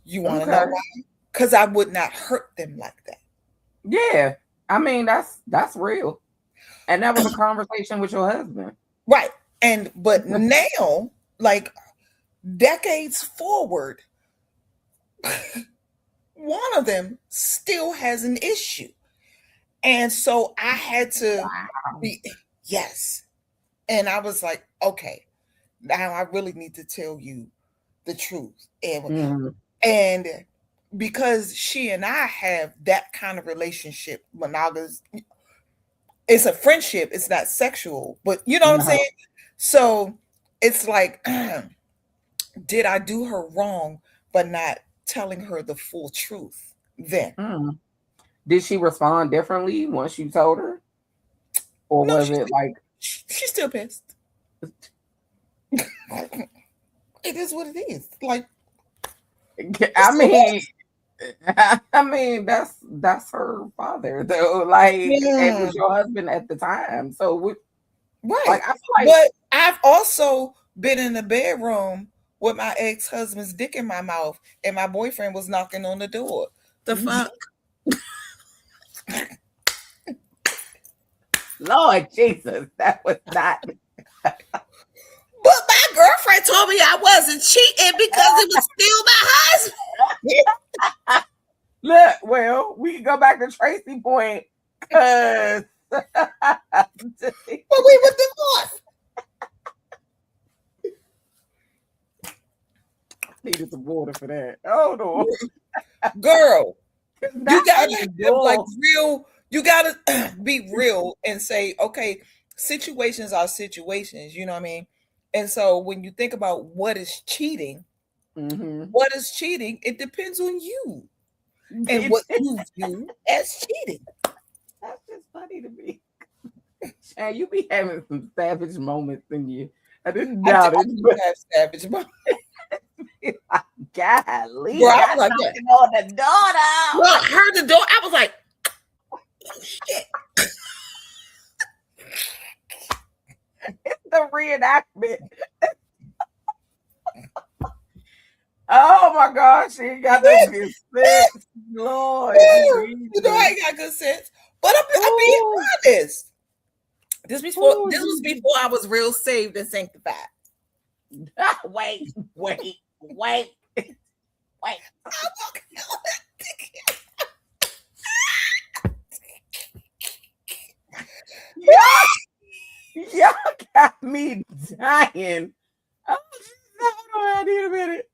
You want to know Okay. why? Because I would not hurt them like that. Yeah. I mean, that's real. And that was a conversation with your husband. Right. But now, like decades forward, one of them still has an issue. And so I had to Wow. be, yes. And I was like, okay, now I really need to tell you the truth. Mm-hmm. And because she and I have that kind of relationship, monogamous, it's a friendship, it's not sexual, but you know what I'm Uh-huh. saying? So it's like, did I do her wrong by not telling her the full truth then? Mm. Did she respond differently once you told her? Or No, was it like, she's still pissed. It is what it is. Like, she's I still mean, pissed. I mean, that's her father though. Like, it Yeah, was your husband at the time. So, right. like, I feel like, But I've also been in the bedroom with my ex-husband's dick in my mouth, and my boyfriend was knocking on the door. The fuck? Lord Jesus, that was not. But my girlfriend told me I wasn't cheating because it was still my husband. Look, well, we can go back to Tracy Point because But we were divorced. needed some water for that. Oh no, Girl, you not gotta at the have like door. real, you gotta be real and say, okay, situations are situations, you know what I mean? And so when you think about Mm-hmm. what is cheating, it depends on you and what you view as cheating. That's just funny to me. And you be having some savage moments in you. I didn't doubt I it, do but have savage, but golly, girl, I got was like, yeah. knocking on the door now. Well, I heard the door. I was like, oh shit. It's the reenactment. Oh my gosh, she ain't got no good sense. Lord You know, Jesus. I ain't got good sense. But I'm Ooh, being honest. ooh, This was Jesus. before I was real saved and sanctified. Wait, wait, wait, wait. I'm walking out that dying. Oh, Jesus, hold on, I need a minute.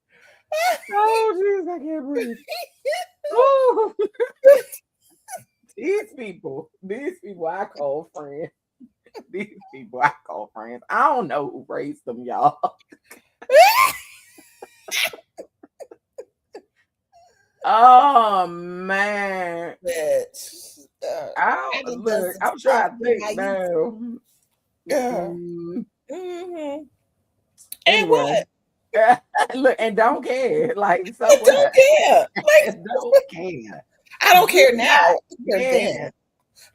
Oh, Jesus, I can't breathe. Ooh. these people I call friends. These people I call friends. I don't know who raised them, y'all. Oh man. Bitch. I I done don't done look. some I'm stuff trying to in think my youth. now. Yeah. Mm, Mm-hmm. And anyway, what? look and don't care. Like so I don't what? care. Like, Don't care. I don't Do care now. not I care then. care.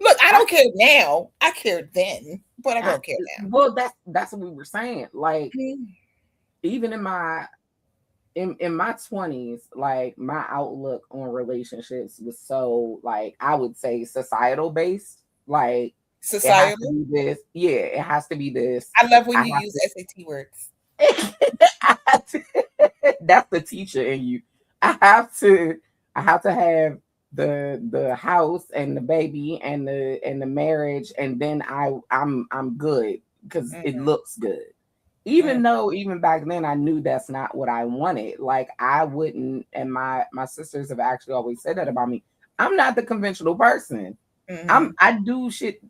Look, I I don't care now. I cared then, but I I, don't care well, that's what we were saying. Like now. even in my 20s, like my outlook on relationships was so like I would say societal based. Like it has to Societal. be this. Yeah, it has to be this. I love when I you have use SAT words. I have to that's the teacher in you. I have to I have to have the house and the baby and the marriage and then I'm good because it Mm-hmm. looks good. Even though even back then I knew that's not what I wanted. Like I wouldn't, and my sisters have actually always said that about me. I'm not the conventional person. Mm-hmm. I do shit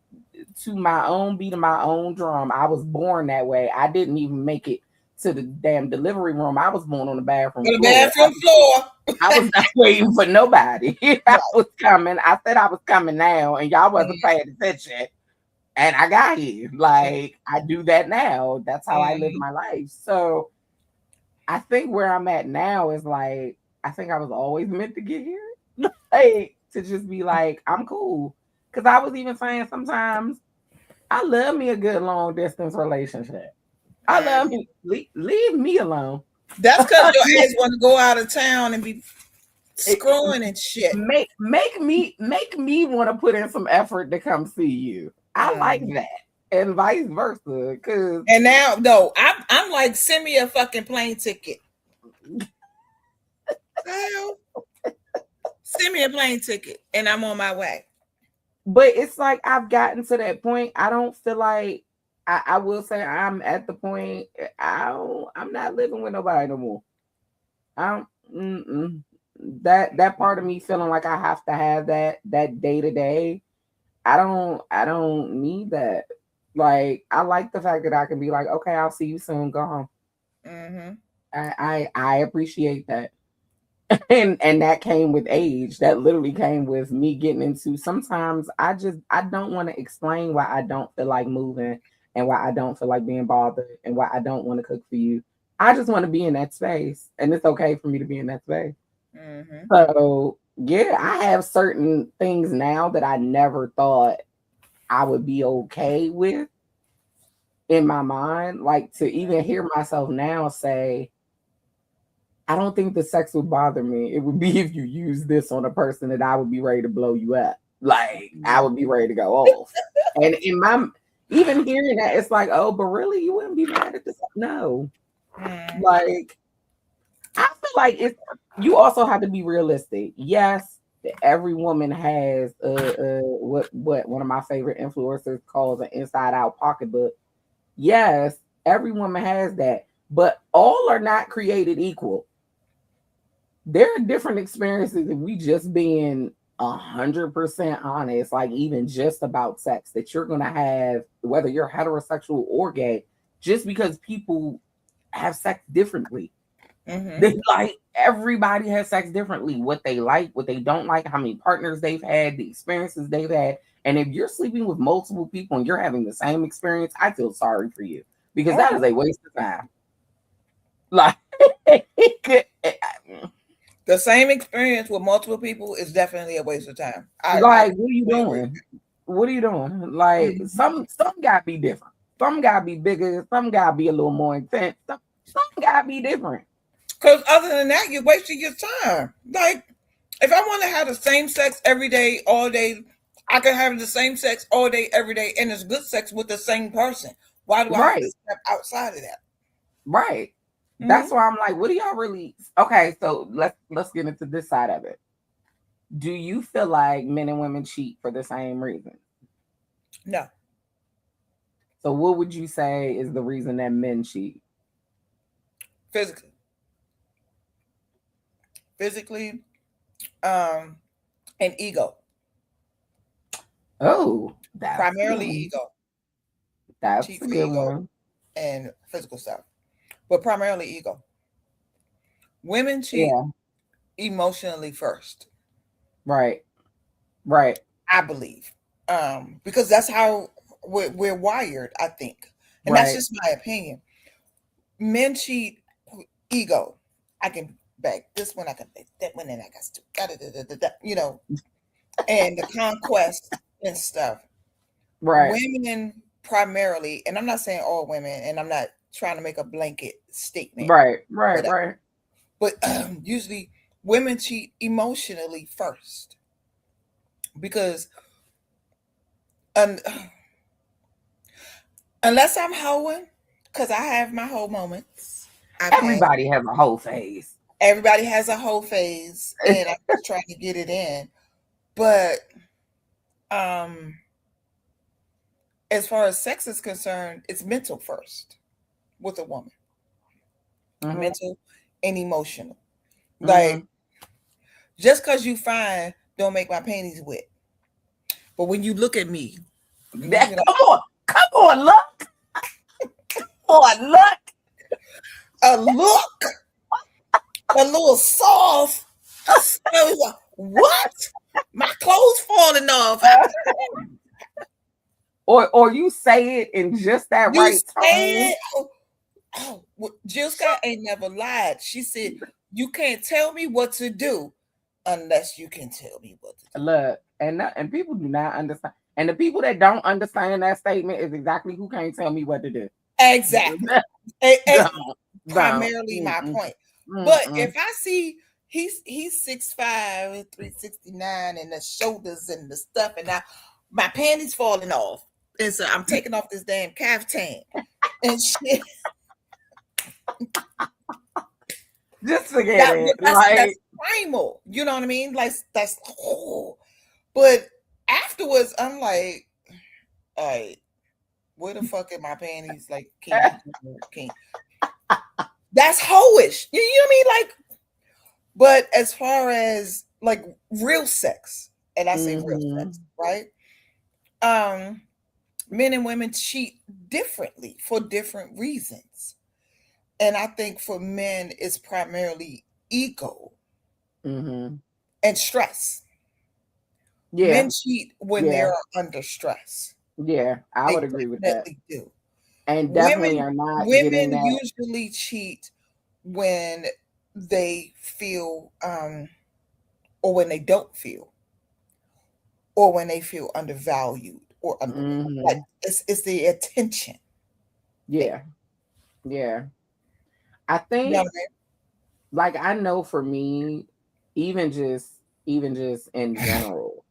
to my own beat of my own drum. I was born that way. I didn't even make it to the damn delivery room. I was born on the bathroom On the floor. bathroom floor. I was not waiting for nobody. I Right. was coming. I said I was coming now, and y'all wasn't paying attention. And I got here. Like I do that now. That's how I live Mm-hmm. my life. So I think where I'm at now is like I think I was always meant to get here. Like to just be like, I'm cool. Cause I was even saying sometimes I love me a good long distance relationship. I love Mm-hmm. me. Leave me alone. That's because your ass want to go out of town and be It- screwing and shit. make me want to put in some effort to come see you. I like Mm. that, and vice versa. Cause And now, no, I'm like, send me a fucking plane ticket. Hell, send me a plane ticket, and I'm on my way. but it's like I've gotten to that point. I don't feel like I will say I'm at the point. I'm not living with nobody no more. I don't. Mm-mm. That part of me feeling like I have to have that day to day. I don't need that. Like I like the fact that I can be like, okay, I'll see you soon. Go home. Mm-hmm. I appreciate that. And that came with age. That literally came with me getting into sometimes I don't want to explain why I don't feel like moving and why I don't feel like being bothered and why I don't want to cook for you. I just want to be in that space and it's okay for me to be in that space. Mm-hmm. So yeah, I have certain things now that I never thought I would be okay with in my mind. Like to even hear myself now say, I don't think the sex would bother me. It would be if you use this on a person that I would be ready to blow you up. Like I would be ready to go off. And in my even hearing that, it's like, oh, but really, you wouldn't be mad at this? No. Mm-hmm. Like I feel like it's you also have to be realistic. Yes, every woman has what one of my favorite influencers calls an inside out pocketbook. Yes, every woman has that, but all are not created equal. There are different experiences if we just being 100% honest, like even just about sex that you're gonna have, whether you're heterosexual or gay, just because people have sex differently. Mm-hmm. They like everybody has sex differently. What they like, what they don't like, how many partners they've had, the experiences they've had. And if you're sleeping with multiple people and you're having the same experience, I feel sorry for you because that is Oh, a waste of time. Like, the same experience with multiple people is definitely a waste of time. I like, what are you completely agree. doing? What are you doing? Like, Mm-hmm. some gotta be different. Some gotta be bigger. Some gotta be a little more intense. Some gotta be different. Because other than that, you're wasting your time. Like, if I want to have the same sex every day, all day, I can have the same sex all day, every day, and it's good sex with the same person. Why do I have to Right. step outside of that? Right. That's Mm-hmm. why I'm like, what do y'all really okay? So let's get into this side of it. Do you feel like men and women cheat for the same reason? No. So what would you say is the reason that men cheat? Physically, physically, um, and ego, Oh, that's a good primarily one. ego, That's cheat a for good ego one. and physical stuff, but primarily ego. Women cheat Yeah. emotionally first, Right. Right. I believe, because that's how we're wired. I think, and that's Right. just my opinion. Men cheat ego. I can back this one. I can back that one, and I got to da, da, da, da, da, and the conquest and stuff. Right. Women primarily, and I'm not saying all women, and I'm not trying to make a blanket statement, Right. Right. whatever. Right. But usually, women cheat emotionally first because un- unless I'm hoeing, because I have my hoe moments. I've had Everybody has a whole phase. everybody has a hoe phase, and I'm just trying to get it in. But um, as far as sex is concerned, it's mental first with a woman, Mm-hmm. mental and emotional. Like Mm-hmm. just because you fine don't make my panties wet. But when you look at me, you be like Come on. Come on, look. Come on, look. a look, a little soft. I was like, what? My clothes falling off. Or you say it in just that You right say tone. it. Jill Scott ain't never lied. She said, "You can't tell me what to do unless you can tell me what to do." Look, and people do not understand. And the people that don't understand that statement is exactly who can't tell me what to do. Exactly. And Don't, don't. primarily my Mm-mm, point. But mm-mm. if I see he's 6'5" and 369 and the shoulders and the stuff, and now my panties falling off, and so I'm taking off this damn caftan and shit. Just forget But it. that's Like, primal. You know what I mean? Like that's oh. But afterwards, I'm like, all right, where the fuck are my panties? Like, can that's hoish. You know what I mean? Like, but as far as like real sex, and I say real mm-hmm, sex, right? Um, men and women cheat differently for different reasons. And I think for men it's primarily ego mm-hmm. and stress. Yeah, Men cheat when yeah, they're under stress. yeah. I They would agree with that. definitely do. And definitely Women are not getting women that. usually cheat when they feel or when they don't feel or when they feel undervalued or underrated. Like Mm-hmm. it's the attention thing. Yeah, yeah. I You know think, what I like, I know for me, even just even just in general,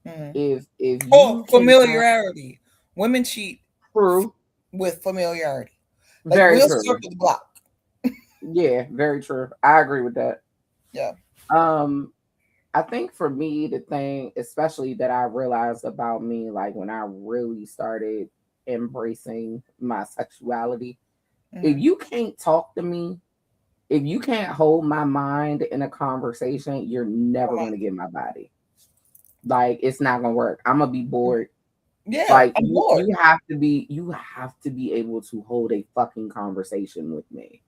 mean? Mhm. if Or you cannot familiarity. Women cheat true, with familiarity. Like very we'll true. circle the block. Yeah, very true. I agree with that. Yeah. Um, I think for me, the thing, especially that I realized about me, like when I really started embracing my sexuality, if Hmm. you can't talk to me, if you can't hold my mind in a conversation, you're never Come going to get my body. Like it's not going to work. I'm going to be on. bored. Yeah, Like I'm bored. you have to be able to hold a fucking conversation with me.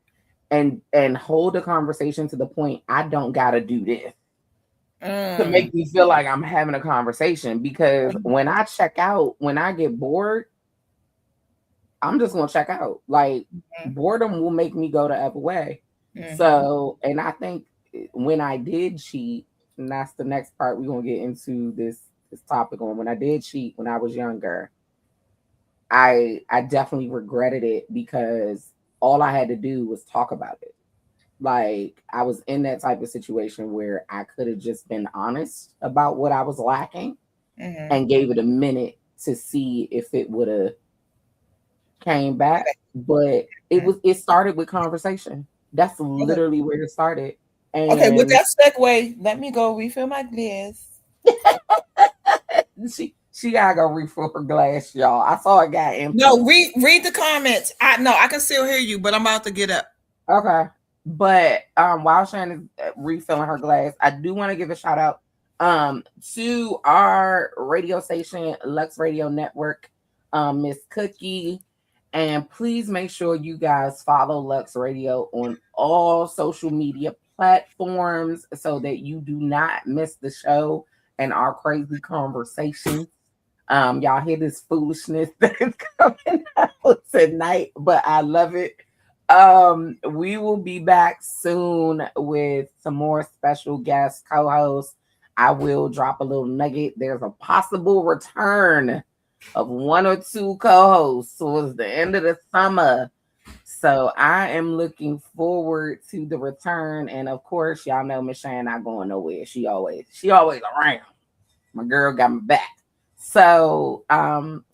And hold a conversation to the point I don't got to do this to Mm. make me feel like I'm having a conversation because when I check out, when I get bored, I'm just gonna check out. Like boredom will make me go the other way. Mm-hmm. So, and I think when I did cheat, and that's the next part we're gonna get into this topic on. When I did cheat when I was younger, I definitely regretted it because all I had to do was talk about it. Like I was in that type of situation where I could have just been honest about what I was lacking Mm-hmm. and gave it a minute to see if it would have came back. But it started with conversation. That's Okay. literally where it started. Okay, with And that segue, let me go refill my glass. she She gotta go refill her glass, y'all. I saw a guy empty. No, read the comments. I can still hear you, but I'm about to get up. Okay. But while Shannon is refilling her glass, I do want to give a shout out to our radio station, Lux Radio Network, Miss Cookie. And please make sure you guys follow Lux Radio on all social media platforms so that you do not miss the show and our crazy conversations. Y'all hear this foolishness that's coming out tonight, but I love it. We will be back soon with some more special guest co-hosts. I will drop a little nugget. There's a possible return of one or two co-hosts towards the end of the summer. So I am looking forward to the return. And of course, y'all know Miss Shane not going nowhere. She always around. My girl got my back. So,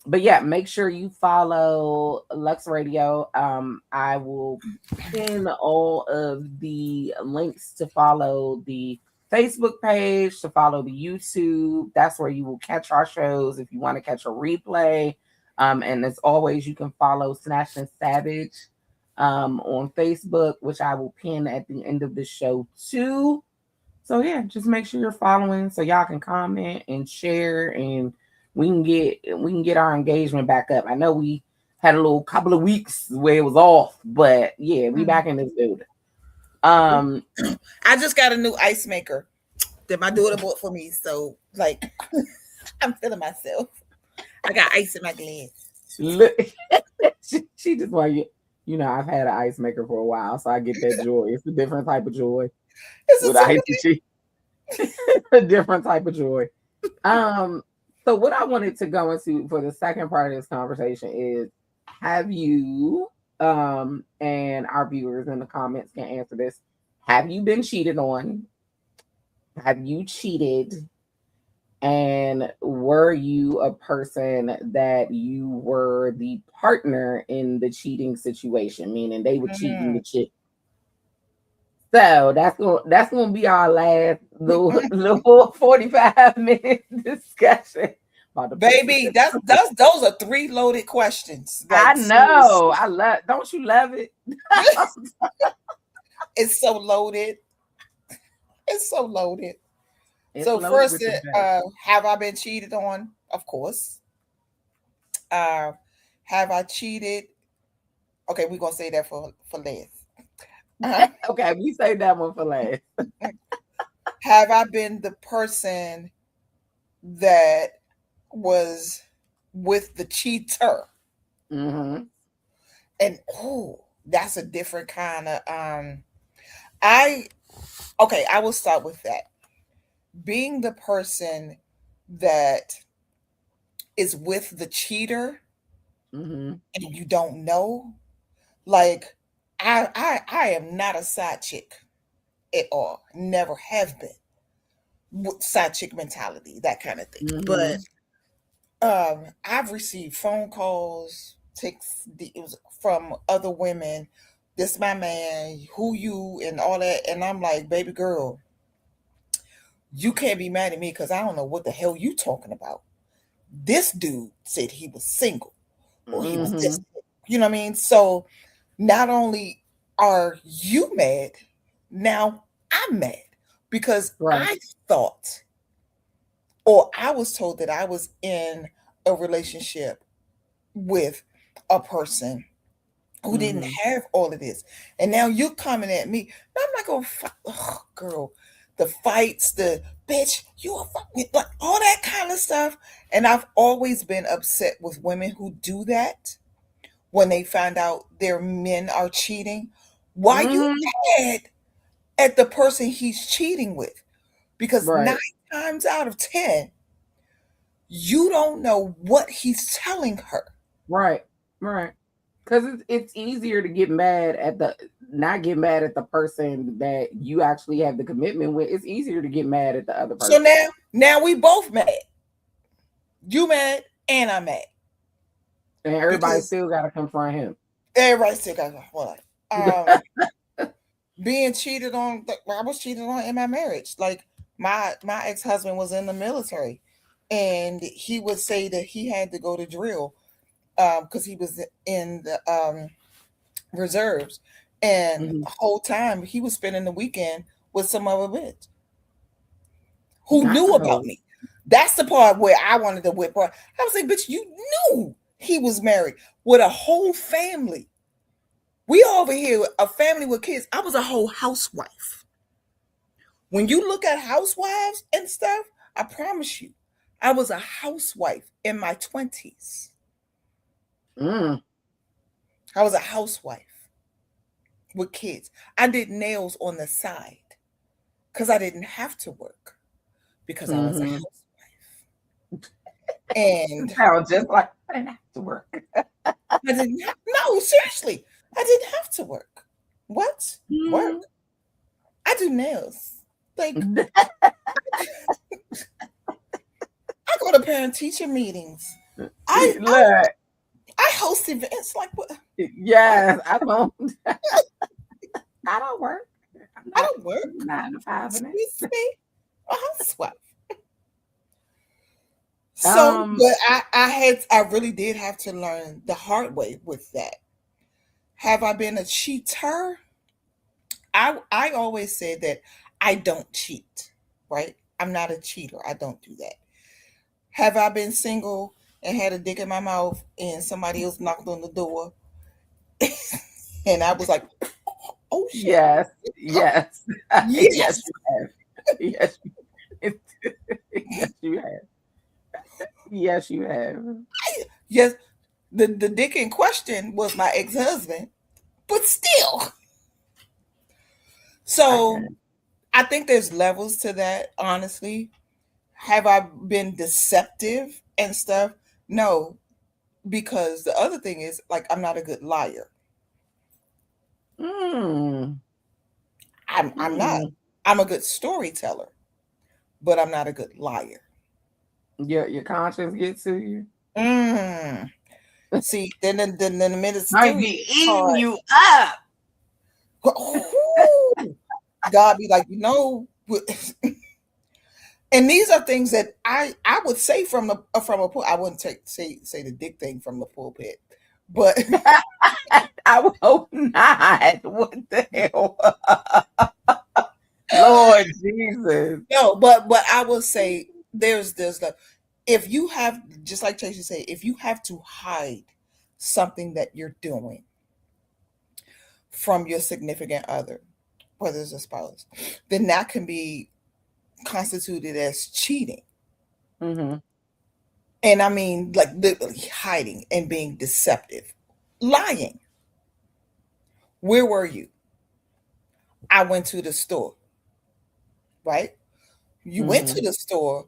but yeah, make sure you follow Lux Radio. I will pin all of the links to follow the Facebook page, to follow the YouTube. That's where you will catch our shows if you want to catch a replay. And as always, you can follow Snatched Savage on Facebook, which I will pin at the end of the show too. So yeah, just make sure you're following so y'all can comment and share, and we can get our engagement back up. I know we had a little couple of weeks where it was off, but yeah, we back in this building. I just got a new ice maker that my daughter bought for me. So like I'm feeling myself. I got ice in my glass. Look, she just want you know, I've had an ice maker for a while, so I get that joy. It's a different type of joy Is with it so ice and cheese. A different type of joy. So what I wanted to go into for the second part of this conversation is, have you and our viewers in the comments can answer this, have you been cheated on? Have you cheated? And were you a person that you were the partner in the cheating situation, meaning they were cheating the chick? So that's gonna be our last little 45-minute discussion about the pussy. Baby, that's those are three loaded questions. I Like seriously. know. I love. Don't you love it? It's so loaded. It's so loaded. It's So loaded first, with the J. have I been cheated on? Of course. Uh, have I cheated? Okay, we're gonna say that for last. Uh, Okay, we say that one for last. have I been the person that was with the cheater? Mm-hmm. And oh, that's a different kind of I okay, I will start with that. Being the person that is with the cheater Mm-hmm. and you don't know, like I am not a side chick at all. Never have been. With side chick mentality, that kind of thing. But Mm-hmm. I've received phone calls, texts it was from other women. This my man, who you and all that, and I'm like, baby girl, you can't be mad at me because I don't know what the hell you talking about. This dude said he was single or he was Mm-hmm. this, you know what I mean? So not only are you mad, now I'm mad because Right. I thought, or I was told that I was in a relationship with a person who didn't Mm-hmm. have all of this. And now you're coming at me. Now I'm not going to fight. Oh, girl, the fights, the bitch, you a fucking, like all that kind of stuff. And I've always been upset with women who do that when they find out their men are cheating. Why you Mm-hmm. mad at the person he's cheating with? Because nine Right. times out of 10, you don't know what he's telling her. Right. Right. Because it's easier to get mad at the not get mad at the person that you actually have the commitment with. It's easier to get mad at the other So person. now we both mad. You mad and I'm mad And everybody because still gotta confront him. everybody still got what? Being cheated on. I was cheated on in my marriage. Like my ex husband was in the military. and he would say that he had to go to drill because he was in the reserves, and Hmm. the whole time he was spending the weekend with some other bitch who That's knew a about hoe. me. That's the part where I wanted to whip her. I was like, bitch, you knew he was married with a whole family. We over here, a family with kids. I was a whole housewife. When you look at housewives and stuff, I promise you, I was a housewife in my 20s. Mm, I was a housewife with kids. I did nails on the side because I didn't have to work because I was a hmm. housewife. And Sounds just like I didn't have to work. I didn't have, no, seriously, I didn't have to work. What? Work? Mm. I do nails. Like, I go to parent teacher meetings. I, I Look, I host events like what? yes, I don't work. I'm I not don't work. 9 to 5 in it. Excuse me, a housewife. So, Um, but I really did have to learn the hard way with that. Have I been a cheater? I always said that I don't cheat, right? I'm not a cheater. I don't do that. Have I been single and had a dick in my mouth and somebody else knocked on the door and I was like, oh shit. yes, yes, yes, Yes. you have. Yes, yes, you have. Yes, you have. Yes. The dick in question was my ex-husband, but still. I So can. I think there's levels to that, honestly. Have I been deceptive and stuff? No, because the other thing is like I'm not a good liar. Mm, I'm not. mm. I'm a good storyteller, but I'm not a good liar. Your conscience gets to you. Mm. See, then the Might ministerial be eating part. you up. Oh, God be like, and these are things that I would say from a I wouldn't say the dick thing from the pulpit, but I would hope not. What the hell? Lord Jesus. no, but I will say there's like if you have just like Tracy said, if you have to hide something that you're doing from your significant other, whether it's a spouse, then that can be constituted as cheating. Hmm. And I mean like literally hiding and being deceptive. Lying. Where were you? I went to the store, right? You went to Hmm. the store,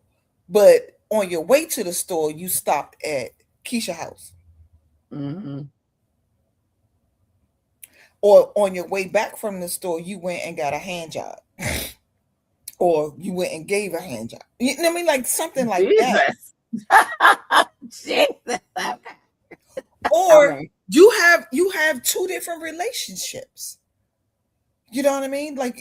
but on your way to the store, you stopped at Keisha house. Hmm. Or on your way back from the store, you went and got a hand job. Or you went and gave a hand job. You know what I mean? Like something like that. Jesus. Jesus. Okay. I Or mean, you have two different relationships. You know what I mean? Like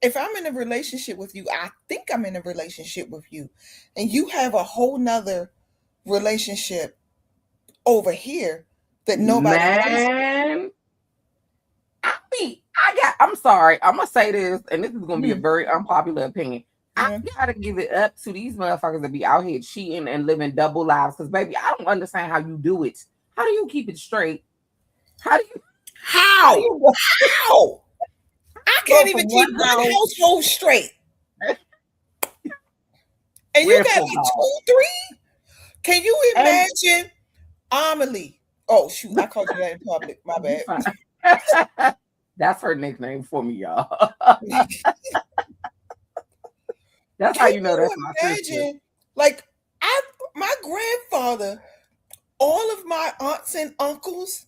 if I'm in a relationship with you, I think I'm in a relationship with you, and you have a whole nother relationship over here that nobody knows. man. I'm sorry. I'm gonna say this, and this is gonna be a Mm-hmm. very unpopular opinion. I Mm-hmm. gotta give it up to these motherfuckers that be out here cheating and living double lives. Because baby, I don't understand how you do it. How do you keep it straight? How do you how do How? you How? I go can't even from keep one one house household straight, and you where got full like house? two, three. Can you And imagine Amelie? Oh shoot, I called you that in public. My you bad. fine. That's her nickname for me, y'all. That's how Can you know that's you my sister. imagine? Like I, my grandfather, all of my aunts and uncles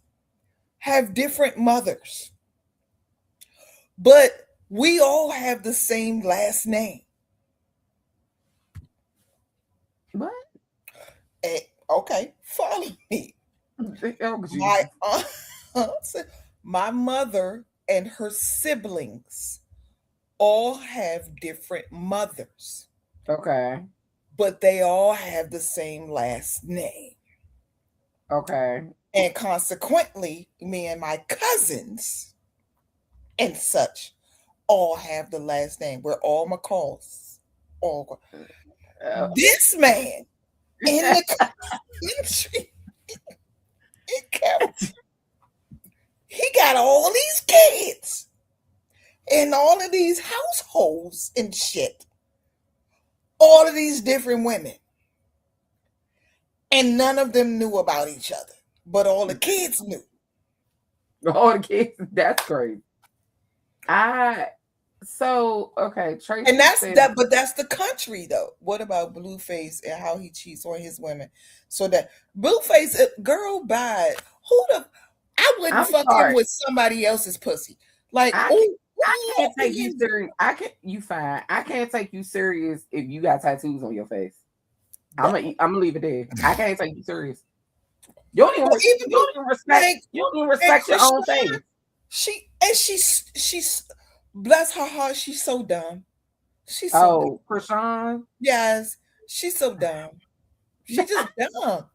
have different mothers, but we all have the same last name. What? Okay, follow me. Oh My Jesus. aunts, my mother and her siblings all have different mothers. Okay. but they all have the same last name. Okay. And consequently, me and my cousins and such all have the last name. We're all McCalls. All Uh, this man in the country in Carol, he got all these kids in all of these households and shit. All of these different women. And none of them knew about each other. But all the kids knew. all the kids. That's crazy. I okay. And Tracy that's said, that, but that's the country though. What about Blueface and how he cheats on his women? So that Blueface, girl, bad. Who the? I wouldn't "I'm fuck him sorry. with somebody else's pussy. Like, I can't, oh, I oh, can't take you serious. I can't. You fine. I can't take you serious if you got tattoos on your face. I'm gonna leave it there. I can't take you serious. You don't even but even you don't even respect and you don't even and respect your own Krishan, face. she's bless her heart, she's so dumb. She's so dumb. Oh, Krishan. Yes, she's so dumb. She just dumb.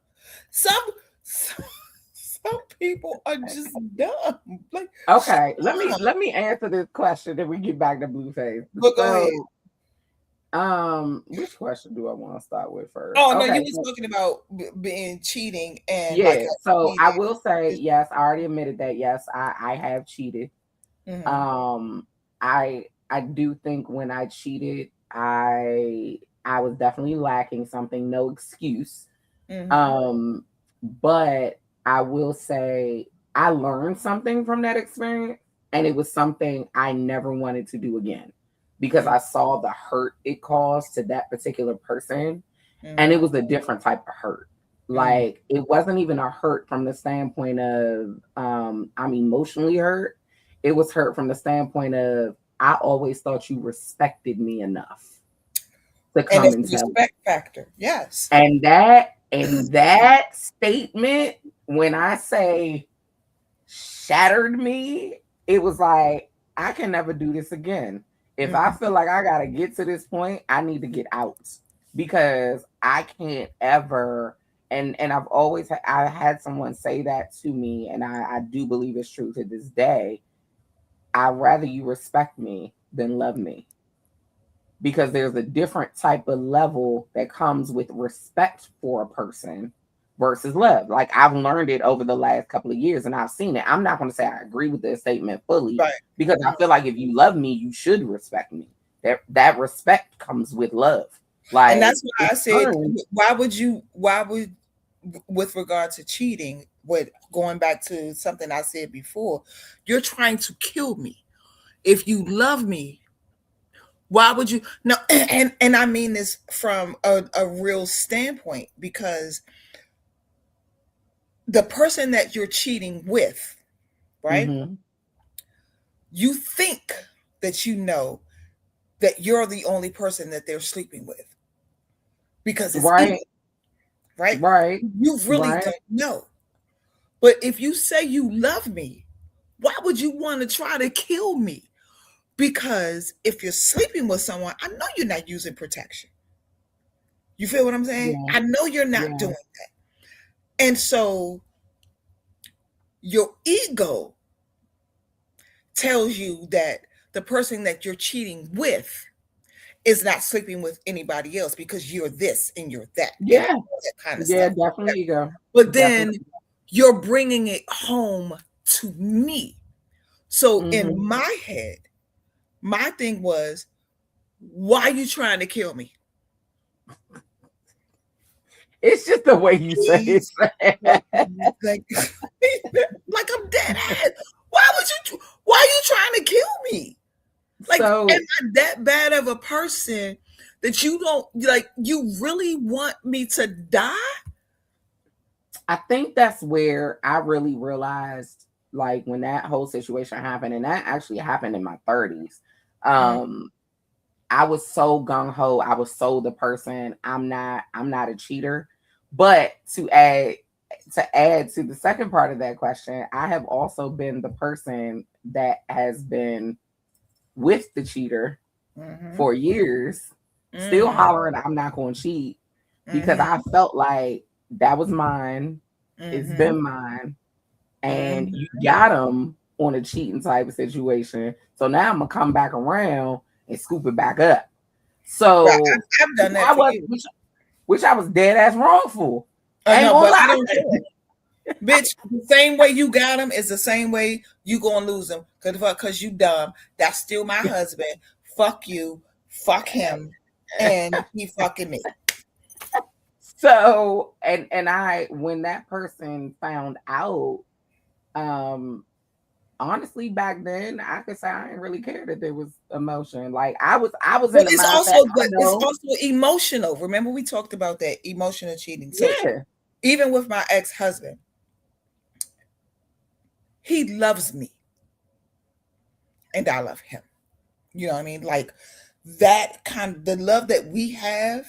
Some some people are just dumb. Like shut Okay, up. let me answer this question, then we get back to Blueface. But go ahead. So, which question do I want to start with first? Oh no, Okay, you was talking about being cheating and like yeah. I So I cheated. will say yes. I already admitted that. Yes, I have cheated. Mm-hmm, Um, I do think when I cheated, I was definitely lacking something. No excuse. mm-hmm, Um, but I will say I learned something from that experience, and it was something I never wanted to do again because I saw the hurt it caused to that particular person, and mm-hmm, it was a different type of hurt. mm-hmm, Like it wasn't even a hurt from the standpoint of I'm emotionally hurt. It was hurt from the standpoint of I always thought you respected me enough to and come it's and the tell me. respect factor. Yes. And that statement, when I say shattered me, it was like I can never do this again. If I Mm-hmm, feel like I gotta get to this point, I need to get out because I can't ever. And I've always I had someone say that to me, and I do believe it's true to this day. I'd rather you respect me than love me because there's a different type of level that comes with respect for a person versus love. Like I've learned it over the last couple of years and I've seen it. I'm not going to say I agree with this statement fully right. because I feel like if you love me, you should respect me. That respect comes with love. And Like that's why I it's said, earned. why would, with regard to cheating, with going back to something I said before, you're trying to kill me. If you love me, why would you? No, and I mean this from a real standpoint because the person that you're cheating with, right? Mm-hmm. You think that you know that you're the only person that they're sleeping with because it's easy, Right, right? right, You really right. don't know. But if you say you love me, why would you want to try to kill me? Because if you're sleeping with someone, I know you're not using protection. You feel what I'm saying? Yeah, I know you're not yeah. doing that. And so your ego tells you that the person that you're cheating with is not sleeping with anybody else because you're this and you're that and Yeah, all that kind of yeah, stuff. definitely ego. But then Definitely. you're bringing it home to me. So in Mm-hmm. my head, my thing was, why are you trying to kill me? It's just the way you say Please, like, it. like, like I'm dead ass. Why are you trying to kill me? Like, am So I that bad of a person that you don't like? You really want me to die? I think that's where I really realized, like, when that whole situation happened, and that actually happened in my 30s. Mm, Um, I was so gung ho. I was so the person. I'm not a cheater. But to add to the second part of that question, I have also been the person that has been with the cheater mm-hmm, for years still Mm-hmm. hollering, I'm not going to cheat because I Mm-hmm. felt like that was mine. It's Mm-hmm. been mine. And Mm-hmm. you got him on a cheating type of situation. So now I'm going to come back around and scoop it back up. Right. So, I've done that I for was, you. which I was dead ass wrong for. I I ain't know, gonna but I lie. don't care. Bitch, the same way you got him is the same way you gonna lose him. Cause you dumb. That's still my husband. Fuck you. Fuck him. And he fucking me. So, and I, when that person found out, um, honestly, back then, I could say I didn't really care that there was emotion. Like I was But in the it's mindset. also I but it's know, also emotional. Remember we talked about that emotional cheating. So yeah, even with my ex-husband, he loves me and I love him. You know what I mean? Like that kind of the love that we have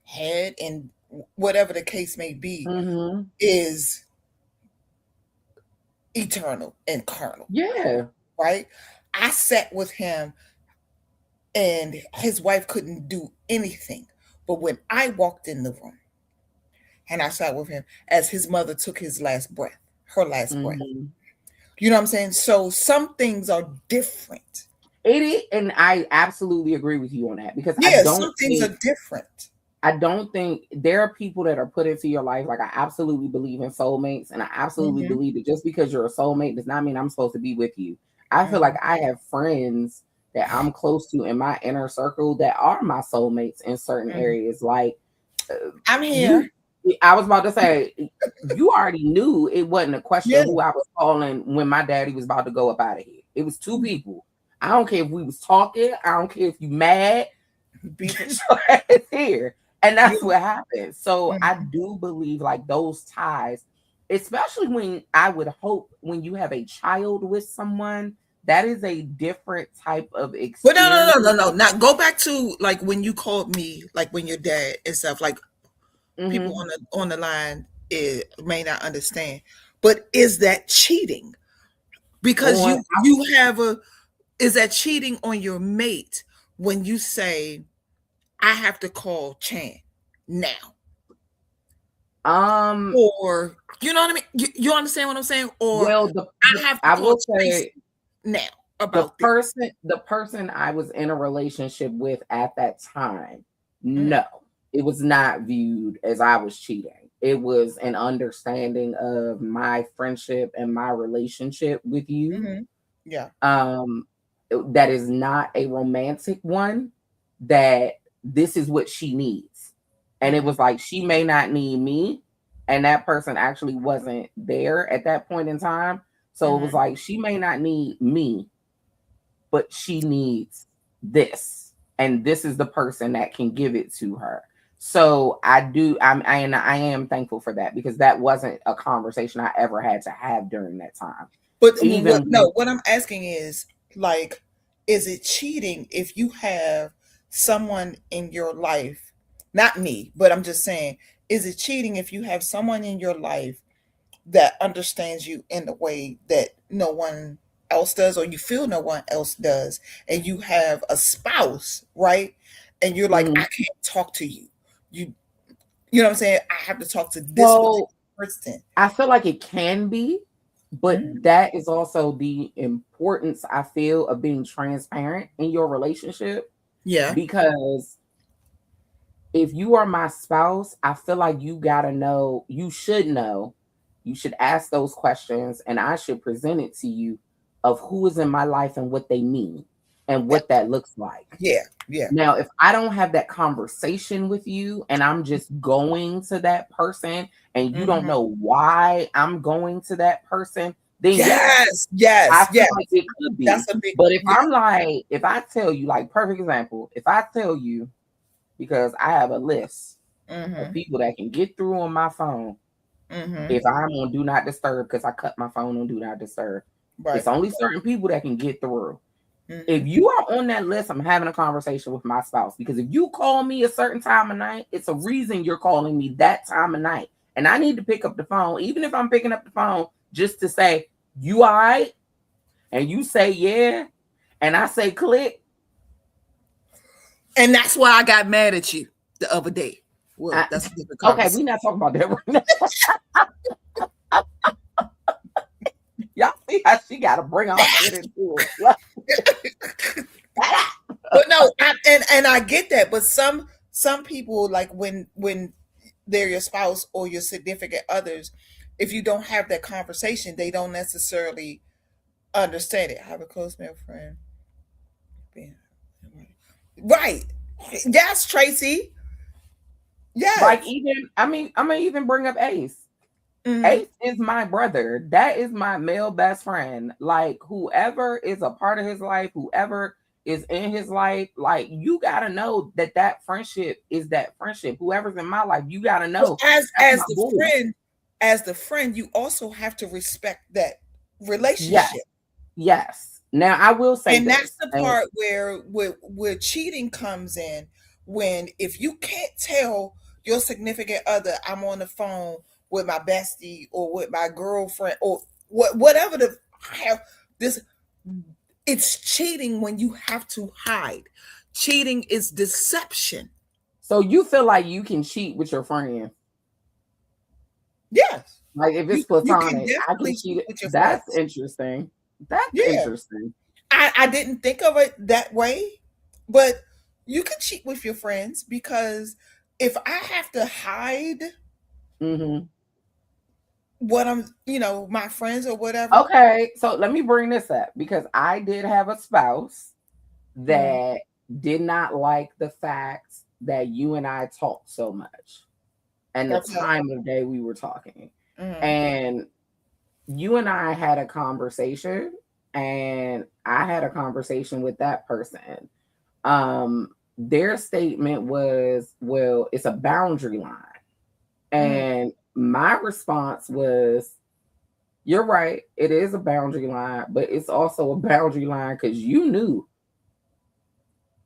had and whatever the case may be hmm, is eternal and carnal, yeah, right? I sat with him and his wife couldn't do anything. But when I walked in the room and I sat with him as his mother took his last breath, her last breath. hmm. You know what I'm saying? So some things are different. It is, and I absolutely agree with you on that because Yeah, some things are different. I don't think there are people that are put into your life. Like I absolutely believe in soulmates, and I absolutely Hmm. believe that just because you're a soulmate does not mean I'm supposed to be with you. I feel like Hmm. I have friends that I'm close to in my inner circle that are my soulmates in certain Hmm. areas. Like I'm you, here. I was about to say, you already knew it wasn't a question Yeah. who I was calling when my daddy was about to go up out of here. It was two people. I don't care if we was talking. I don't care if you mad. Beef. It's here. And Yeah. that's what happens. So I Hmm. do believe like those ties, especially when I would hope when you have a child with someone, that is a different type of But no, no, no, experience. no, no. Now go back to like when you called me, like when your dad and stuff. Like people Hmm. on the line may not understand, but is that cheating? Because On you have a is that cheating on your mate when you say I have to call Chan now, um or you know what I mean? You understand what I'm saying? Or well I have to I call will say Tracy now about this. the person I was in a relationship with at that time, Hmm. no, it was not viewed as I was cheating. It was an understanding of my friendship and my relationship with you. Hmm. Yeah. Um, that is not a romantic one. That this is what she needs, and it Hmm. was like she may not need me, and that person actually wasn't there at that point in time. So it was Hmm. like she may not need me, but she needs this, and this is the person that can give it to her. So I am thankful for that because that wasn't a conversation I ever had to have during that time. But what? Even No, what I'm asking is like, is it cheating if you have someone in your life? Not me, but I'm just saying, is it cheating if you have someone in your life that understands you in the way that no one else does, or you feel no one else does, and you have a spouse, right? And you're like, I mhm. can't talk to you. You, you know what I'm saying? I have to talk to this particular So person. I feel like it can be, but Mhm. that is also the importance I feel of being transparent in your relationship Yeah. because if you are my spouse, I feel like you gotta know, you should ask those questions, and I should present it to you of who is in my life and what they mean and Yeah. what that looks like. Yeah. Yeah. Now, if I don't have that conversation with you and I'm just going to that person and you don't Mhm. know why I'm going to that person, then yes, Yes, yes, I feel yes. like it could That's be. a big But if yeah. I'm like, if I tell you, like, perfect example, if I tell you, because I have a list of Mhm. people that can get through on my phone Mhm. if I'm on do not disturb because I cut my phone on do not disturb. Right. It's only certain people that can get through. If Mhm. you are on that list, I'm having a conversation with my spouse because if you call me a certain time of night, it's a reason you're calling me that time of night. And I need to pick up the phone, even if I'm picking up the phone just to say, you all right? And you say, yeah. And I say, click. And that's why I got mad at you the other day. Well, I, that's a different okay, we conversation. not talking about that right now. Y'all see how she got to bring our shit into it. But no, and I get that. But some people, like when they're your spouse or your significant others, if you don't have that conversation, they don't necessarily understand it. I have a close male friend. Right. Yes, Tracy. Like Yes. even, I mean, I'm gonna even bring up Ace. Mm-hmm. Ace is my brother. That is my male best friend. Like whoever is a part of his life, whoever is in his life, like you gotta know that that friendship is that friendship. Whoever's in my life, you gotta But know as that's my boy. as the friend, you also have to respect that Yes, relationship. yes. Now I will say And that's this, the and part where cheating comes in, when if you can't tell your significant other, I'm on the phone with my bestie or with my girlfriend or whatever the have this, it's cheating when you have to hide. Cheating is deception. so you feel like you can cheat with your friend. Yes. Like if it's You can platonic, I can definitely cheat cheat it. with your That's friends. interesting. That's Yeah. interesting. I didn't think of it that way, but you can cheat with your friends because if I have to hide Hmm. what I'm, my friends or whatever. Okay, so let me bring this up because I did have a spouse Mm, that did not like the fact that you and I talked so much and the okay. time of day we were talking. Mm, And you and I had a conversation, and I had a conversation with that person. Their statement was, well, it's a boundary line. mm. And my response was, you're right, it is a boundary line, but it's also a boundary line because you knew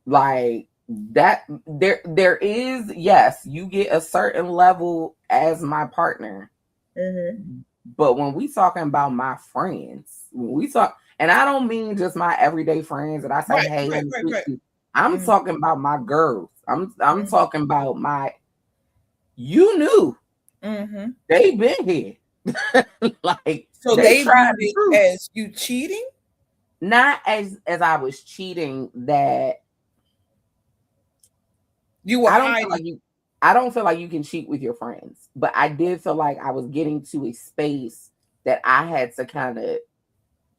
like that there is, yes, you get a certain level as my partner, Mm-hmm. but when we talking about my friends, when we talk, and I don't mean just my everyday friends that I say Right, hey right, on the right, street right. to, I'm Mm, talking about my girls. I'm mm, talking about my, you knew mm-hmm. they been here. Like So they they tried viewed the it truth. as you cheating. Not as I was cheating, that You were I don't feel hiding. like you I don't feel like you can cheat with your friends, but I did feel like I was getting to a space that I had to kind of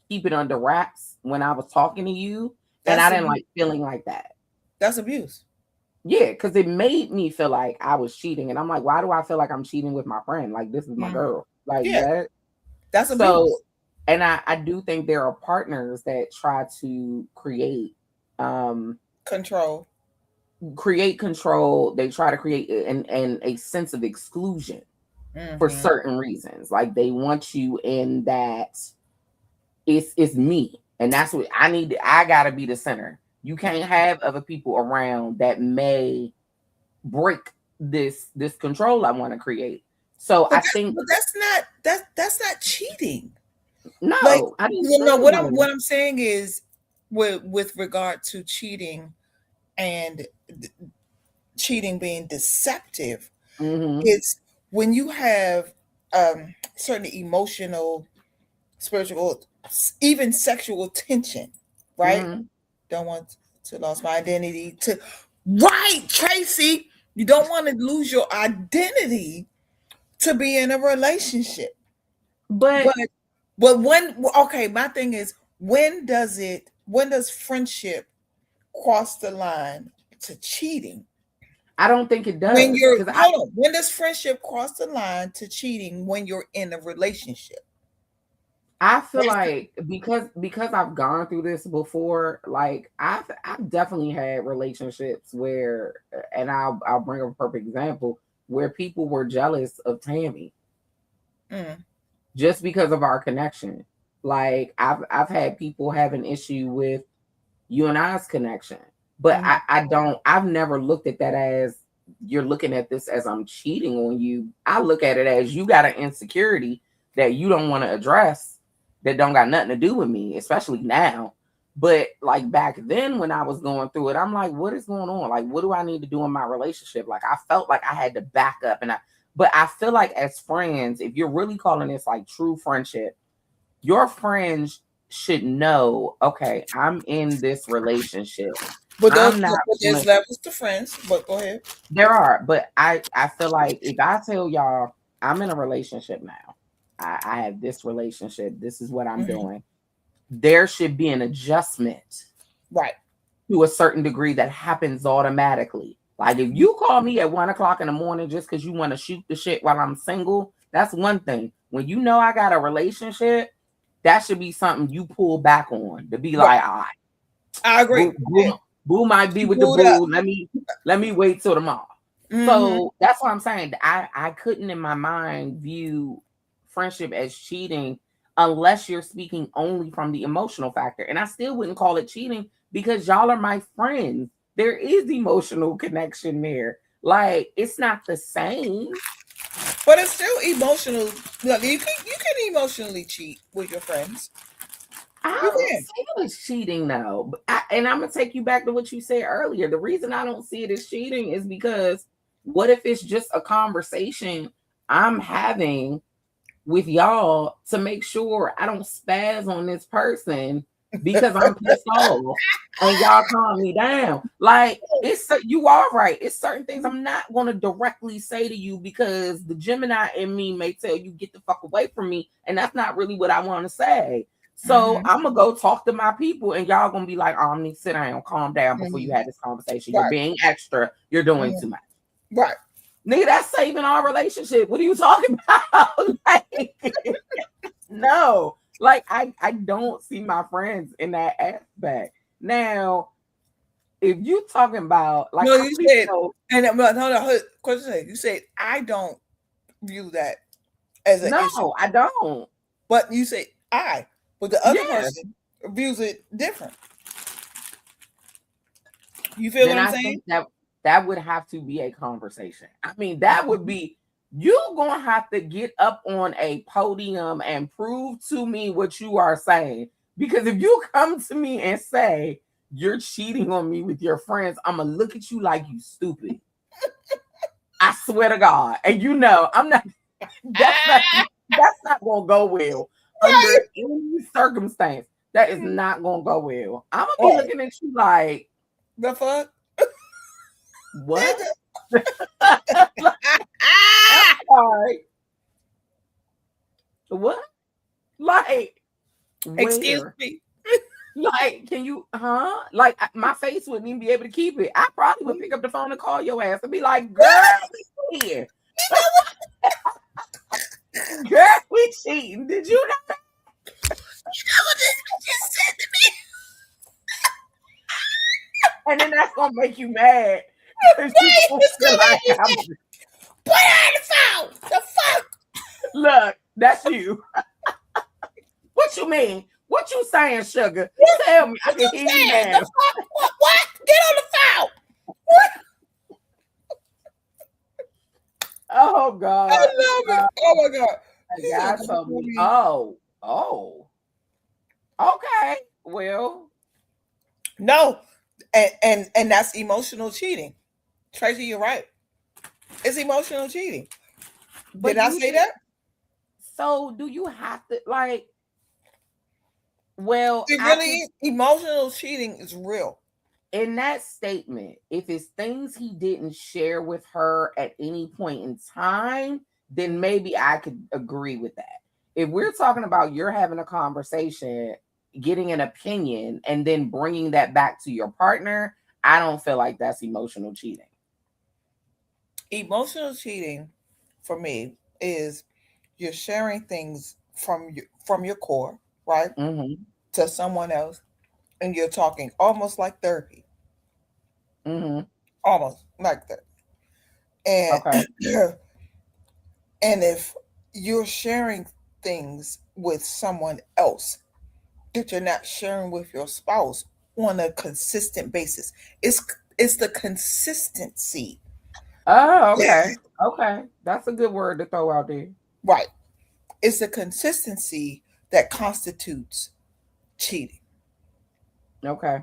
keep it under wraps when I was talking to you, and I That's didn't abuse. like feeling like that. That's abuse. Yeah, because it made me feel like I was cheating, and I'm like, why do I feel like I'm cheating with my friend? Like this is my Mm. girl. Like Yeah, what? that's So, abuse. and I do think there are partners that try to um Control. create control. They try to create an a sense of exclusion for Mm-hmm. certain reasons. Like they want you in that it's me, and that's what I need. I gotta be the center. You can't have other people around that may break this control I want to create. So I think But that's not cheating. Like, no, I didn't no, say no. it What was. I'm saying is, with regard to cheating and cheating being deceptive, Hmm. it's when you have certain emotional, spiritual, even sexual tension, right? Hmm. Don't want to lose my identity. To right, Tracy. You don't want to lose your identity to be in a relationship. But But when, okay, my thing is, when does friendship cross the line to cheating? I don't think it When does you're because hold on, when does friendship cross the line to cheating when you're in a relationship? I feel That's like because I've gone through this before, like I've definitely had relationships where, and I'll bring up a perfect example where people were jealous of Tammy mm, just because of our connection. Like I've had people have an issue with you and I's connection, but mm, I don't, I've never looked at that as you're looking at this as I'm cheating on you. I look at it as you got an insecurity that you don't want to address, that don't got nothing to do with me, especially now. But like back then when I was going through it, I'm like, what is going on? Like, what do I need to do in my relationship? Like, I felt like I had to back up, but I feel like as friends, if you're really calling this like true friendship, your friends should know, okay, I'm in this relationship. But I'm not but there's gonna, levels to friends. But go ahead. there are, but I feel like if I tell y'all I'm in a relationship now, I have this relationship, this is what I'm Hmm. doing, there should be an adjustment Right. to a certain degree that happens automatically. Like if you call me at 1 o'clock in the morning just because you want to shoot the shit while I'm single, that's one thing. When you know I got a relationship, that should be something you pull back on to be Right. like, all right, I agree. boo might be with the Pulled up. boo. Let me wait till tomorrow. Hmm. So that's what I'm saying. I couldn't in my mind view friendship as cheating unless you're speaking only from the emotional factor. And I still wouldn't call it cheating because y'all are my friends. There is emotional connection there. Like it's not the same. But it's still emotional. Look, you can emotionally cheat with your friends. I You don't can. see it as cheating though. And I'm gonna take you back to what you said earlier. The reason I don't see it as cheating is because what if it's just a conversation I'm having with y'all to make sure I don't spaz on this person because I'm pissed off and y'all calm me down. Like you are right. It's certain things I'm not gonna directly say to you because the Gemini in me may tell you get the fuck away from me, and that's not really what I want to say. So Hmm. I'm gonna go talk to my people, and y'all gonna be like, "Omni, sit down, calm down before you Hmm. had this conversation. You're Right. being extra. You're doing too Hmm. much." Right. Nigga, that's saving our relationship. What are you talking about? Like, no, like I don't see my friends in that aspect. Now, if you talking about like No, I you don't even said, know. and hold on, question. You said I don't view that as an issue, No, I don't. but you say I, but the other Yes. person views it different. You feel what Then I'm I saying? think that would have to be a conversation. I mean, that would be you gonna have to get up on a podium and prove to me what you are saying. Because if you come to me and say you're cheating on me with your friends, I'm gonna look at you like you stupid. I swear to God. And you know, I'm not that's not Ah, that's not gonna go well right. under any circumstance. That is not gonna go well. I'm gonna be Oh, looking at you like, the fuck? what? Nigga. Like, I'm Ah, sorry. What? Like, excuse where? me. Like, can you, huh? Like, my face wouldn't even be able to keep it. I probably would pick up the phone and call your ass and be like, girl, we here. Girl, we cheating. Did you know? You know what this bitch just said to me? And then that's going to make you mad because you Right, don't it's feel gonna like make me I'm. say, put her on the phone. The fuck? Look, that's you. What you mean? What you saying, sugar? What, Tell me. I what can you hear you saying? The now. fuck? What? Get on the phone. What? Oh, I God. love it. Uh, Oh my god. a He's guy not gonna told call me, me. oh, okay. Well, No. And that's emotional cheating. Tracy, you're right. It's emotional cheating. Did but I you say should. that? So, do you have to, like, well, It I really could, is. Emotional cheating is real. in that statement, if it's things he didn't share with her at any point in time, then maybe I could agree with that. If we're talking about you're having a conversation, getting an opinion, and then bringing that back to your partner, I don't feel like that's emotional cheating. Emotional cheating for me is you're sharing things from your core, right? Mm-hmm. To someone else and you're talking almost like therapy. Mm-hmm. Almost like that. And Okay. and if you're sharing things with someone else that you're not sharing with your spouse on a consistent basis, it's it's the consistency. Oh, okay. Okay. That's a good word to throw out there. Right. It's the consistency that constitutes cheating. Okay.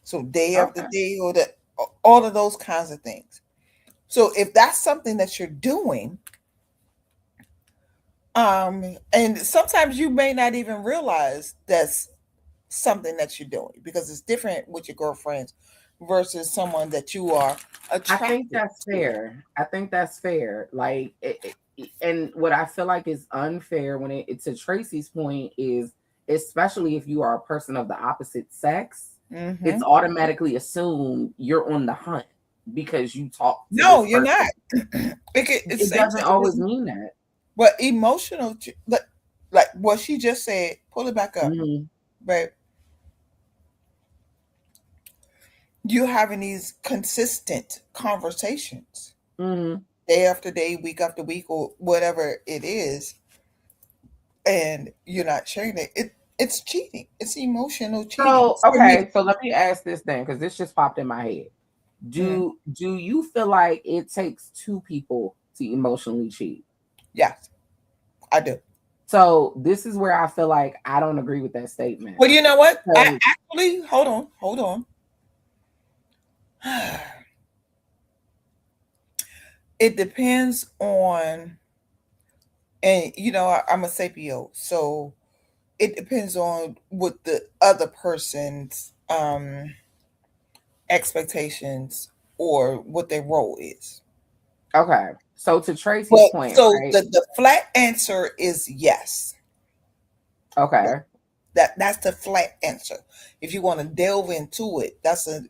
So day after Okay. day, or the all of those kinds of things. So if that's something that you're doing, and sometimes you may not even realize that's something that you're doing, because it's different with your girlfriends versus someone that you are I think attracted that's to. fair. I think that's fair. Like, and what I feel like is unfair when it to Tracy's point is, especially if you are a person of the opposite sex, it's Hmm. automatically assumed you're on the hunt because you talk to No, this you're not. person. It's It same doesn't thing. always mean that. But emotional, like what she just said. Pull it back up, Hmm. babe. You having these consistent conversations Hmm. day after day, week after week, or whatever it is, and you're not sharing it. It's cheating. It's emotional cheating. So For me, okay, so let me ask this then, because this just popped in my head. mm, Do you feel like it takes two people to emotionally cheat? yes, I do. So this is where I feel like I don't agree with that statement. Well, you know what? I Because actually hold on. It depends on, and I'm a sapio, so it depends on what the other person's expectations or what their role is. okay, so to Tracy's But point, so right? the flat answer is yes. Okay, That's the flat answer. If you want to delve into it, that's all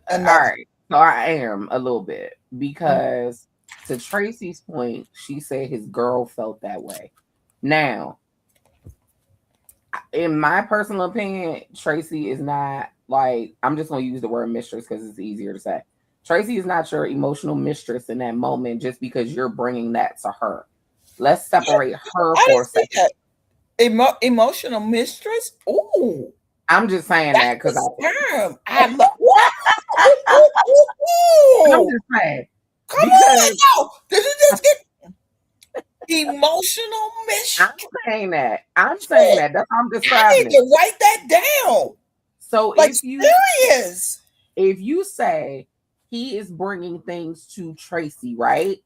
another. right. So I am a little bit Mm. because to Tracy's point, she said his girl felt that way. Now, in my personal opinion, Tracy is not like, I'm just gonna use the word mistress because it's easier to say. Tracy is not your emotional mistress in that moment just because you're bringing that to her. Let's separate her I for a didn't see second. that. Emotional mistress. Ooh, I'm just saying that's that the because term. I. I love. Ooh, ooh, ooh, I'm ooh. just saying Come on, because yo. Did you just get emotional I'm mistress? saying that. I'm saying that. That's how I'm I describing need it. to write that down. So Like serious. if you say he is bringing things to Tracy, right?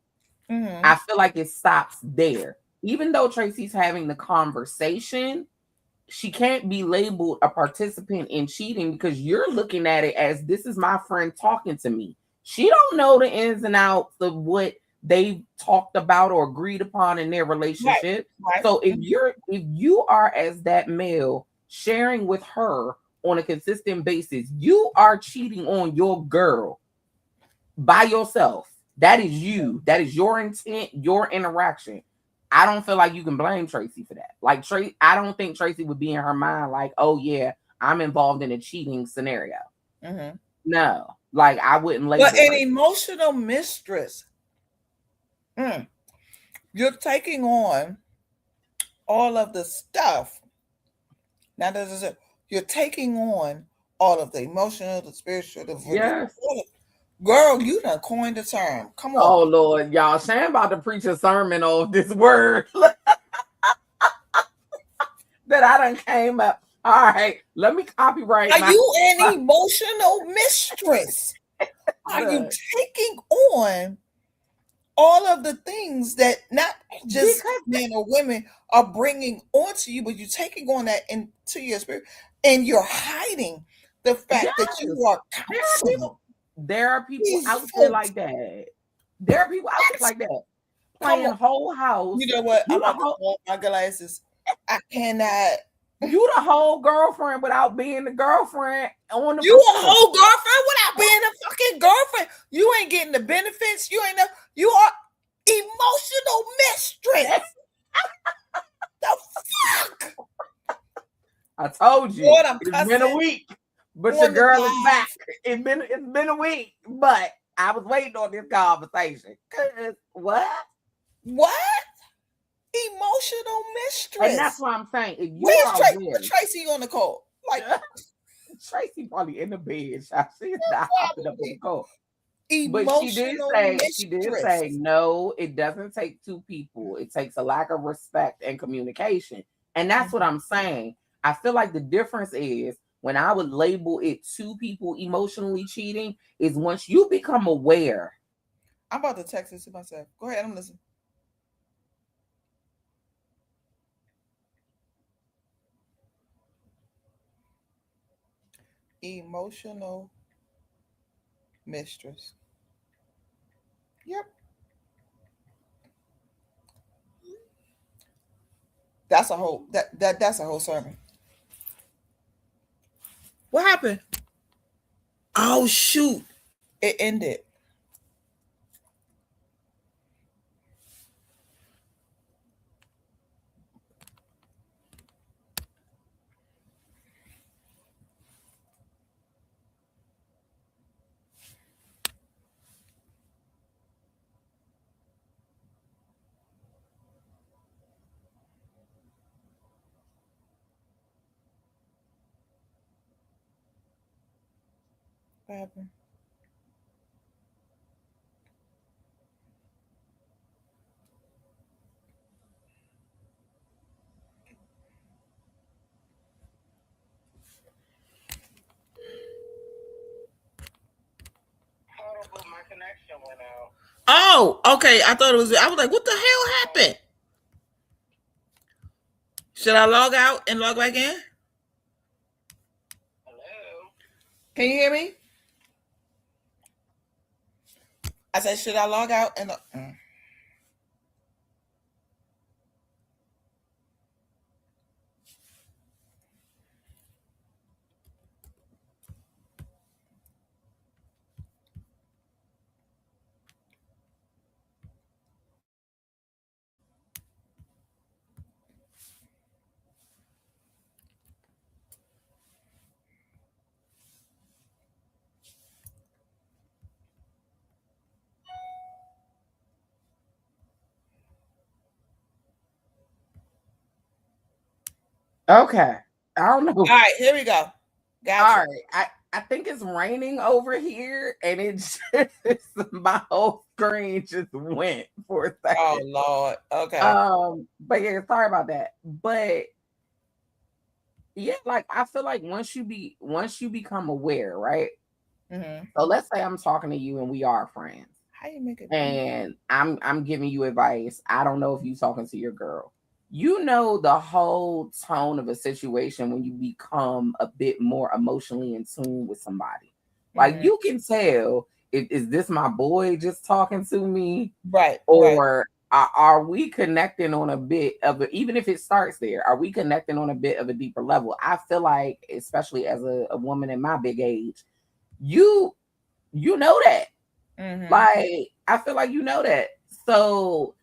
Mm-hmm. I feel like it stops there. Even though Tracy's having the conversation, she can't be labeled a participant in cheating because you're looking at it as this is my friend talking to me. She don't know the ins and outs of what they talked about or agreed upon in their Right, relationship. right. So if you are as that male sharing with her on a consistent basis, you are cheating on your girl by yourself. That is you. That is your intent, your interaction. I don't feel like you can blame Tracy for that. Like I don't think Tracy would be in her mind like, oh yeah, I'm involved in a cheating scenario. Mm-hmm. No, like I wouldn't But label an her. emotional mistress, mm, you're taking on all of the stuff. Now, you're taking on all of the emotional, the spiritual, the Yes. girl. You done coined the term. Come on. Oh Lord, y'all, Shan about to preach a sermon on this word that I done came up. All right, let me copyright Are my. you an emotional mistress? Are you Look, taking on all of the things that not just because men or women are bringing onto you, but you're taking on that into your spirit, and you're hiding the yes, fact that you are there are counseling people. There are people these out there folks. like that. There are people out there That's, like that come playing on. whole house. You know what? You I'm the about to whole pull my glasses. I cannot. you the whole girlfriend without being the girlfriend on the You a phone. whole girlfriend without being a fucking girlfriend. You ain't getting the benefits. You ain't. You are emotional mistress. The fuck? I told you Lord, I'm it's been a cussing week, but your on the girl is back. live. It's been a week, but I was waiting on this conversation. Cause what? What? Emotional And that's mistress. why I'm saying if you Where's are Tracy? aware, Where's Tracy on the call? Like, Tracy probably in the bed. She's not hopping up on the probably call. But emotional she did mistress. say no, it doesn't take two people. It takes a lack of respect and communication. And that's what Mhm. I'm saying. I feel like the difference is when I would label it two people emotionally cheating is once you become aware. I'm about to text this to myself. Go ahead, I'm listening. Emotional mistress. Yep, that's a whole sermon. What happened? Oh shoot! It ended. What happened? Oh, okay. I thought it was. I was like, what the hell happened? Should I log out and log back in? Can you hear me? I said, should I log out and? Okay. I don't All know. right, here we go. All Gotcha. right. I think it's raining over here and it's just my whole screen just went for a Oh second. Lord. Okay. But yeah, sorry about that. But yeah, like I feel like once you become aware, right? Mm-hmm. So let's say I'm talking to you and we are friends How you make it? and I'm giving you advice. I don't know if you talking to your girl. You know the whole tone of a situation when you become a bit more emotionally in tune with somebody. Like Mm-hmm. you can tell if is this my boy just talking to me Right. Right. or are we connecting on a bit of a, even if it starts there, are we connecting on a bit of a deeper level? I feel like, especially as a woman in my big age, you you know that. Mm-hmm. Like, I feel like you know that. So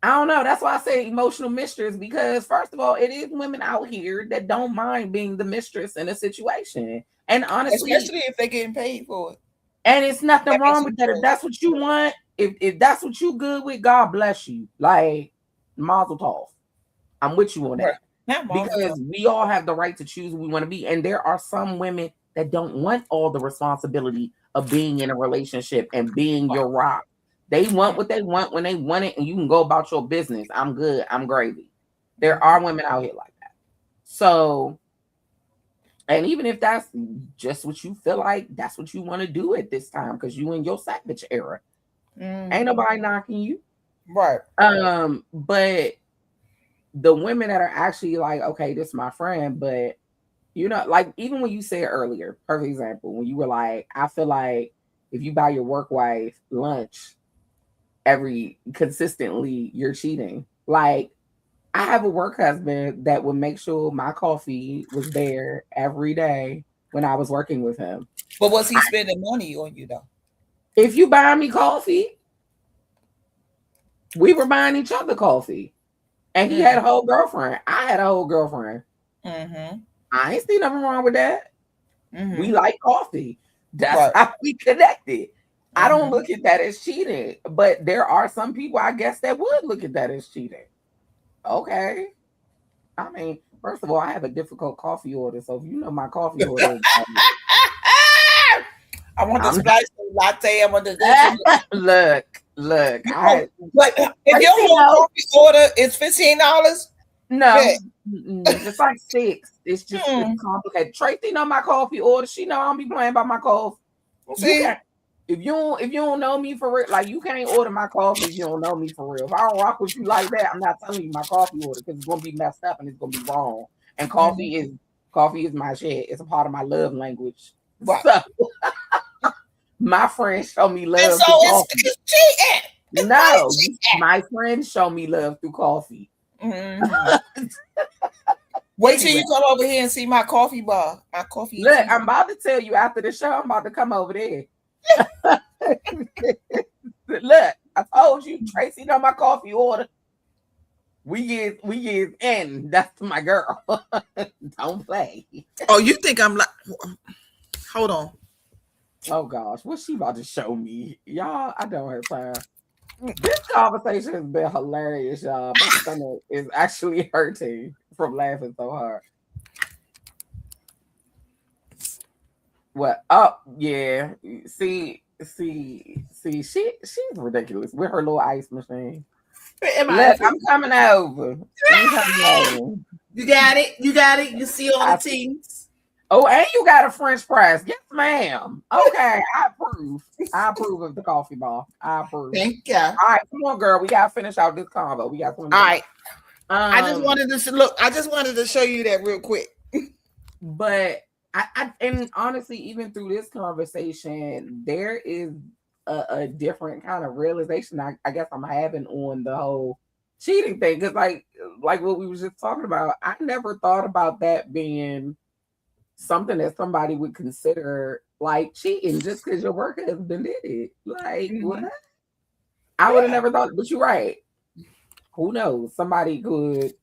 I don't know. That's why I say emotional mistress, because first of all, it is women out here that don't mind being the mistress in a situation. And honestly, Especially if they're getting paid for it. and it's nothing That makes wrong a with that. If choice. that's what you want, if that's what you good with, God bless you. Like Mazel Tov. I'm with you on Right. that. Not Mazel Tov. Because we all have the right to choose who we want to be. And there are some women that don't want all the responsibility of being in a relationship and being your rock. They want what they want when they want it, and you can go about your business. I'm good. I'm gravy. There Mm-hmm. are women out here like that. So, and even if that's just what you feel like, that's what you want to do at this time, because you in your savage era. Ain't Mm-hmm. nobody knocking you. Right. But the women that are actually like, okay, this is my friend, but you know, like even when you said earlier, perfect example, when you were like, I feel like if you buy your work wife lunch every consistently, you're cheating. Like I have a work husband that would make sure my coffee was there every day when I was working with him. But was he spending money on you though? If you buy me coffee, we were buying each other coffee. And he had Mm. a whole girlfriend. I had a whole girlfriend. Mm-hmm. I ain't see nothing wrong with that. We Mm-hmm. like coffee. That's Right. how we connected. I don't Mm-hmm. look at that as cheating, but there are some people I guess that would look at that as cheating. Okay. I mean, first of all, I have a difficult coffee order. So if you know my coffee order, I want the I'm spicy latte. I want the this and look, no, I but if your crazy whole no, coffee order is $15, no, bet. It's like six. It's Hmm. complicated. Tracy know my coffee order. She know I don't be playing by my calls. You See, can't if you don't know me for real, like you can't order my coffee if you don't know me for real. If I don't rock with you like that, I'm not telling you my coffee order because it's gonna be messed up and it's gonna be wrong. And hmm, coffee is my shit. It's a part of my love language. right. So my friends show me And love so through coffee. it's cheating. It's No, probably my friends show me love through coffee. cheating. Hmm. Wait till Anyway, you come over here and see my coffee bar, my coffee and look, tea. I'm about to tell you after the show. I'm about to come over there. Look, I told you, Tracy know my coffee order. We is in. That's my girl. Don't play. Oh, you think I'm like? Hold on. Oh gosh, what's she about to show me? Y'all, I don't have time. This conversation has been hilarious, y'all. My stomach is actually hurting from laughing so hard. What? Oh, yeah. She's ridiculous with her little ice machine. Am I? Look, I'm coming over. I'm coming over. You got it. You got it. You see all the I, teams. oh, and you got a French press. Yes, ma'am. Okay, I approve. I approve of the coffee bar. I approve. Thank you. All right, come on, girl. We gotta finish out this convo. We got All 20 minutes. right. I just wanted to look. I just wanted to show you that real quick. But and honestly, even through this conversation, there is a different kind of realization I guess I'm having on the whole cheating thing. Because like what we was just talking about, I never thought about that being something that somebody would consider like cheating just because your work husband did it. Like what? Mhm. I would have Yeah. never thought. But you're right. Who knows? Somebody could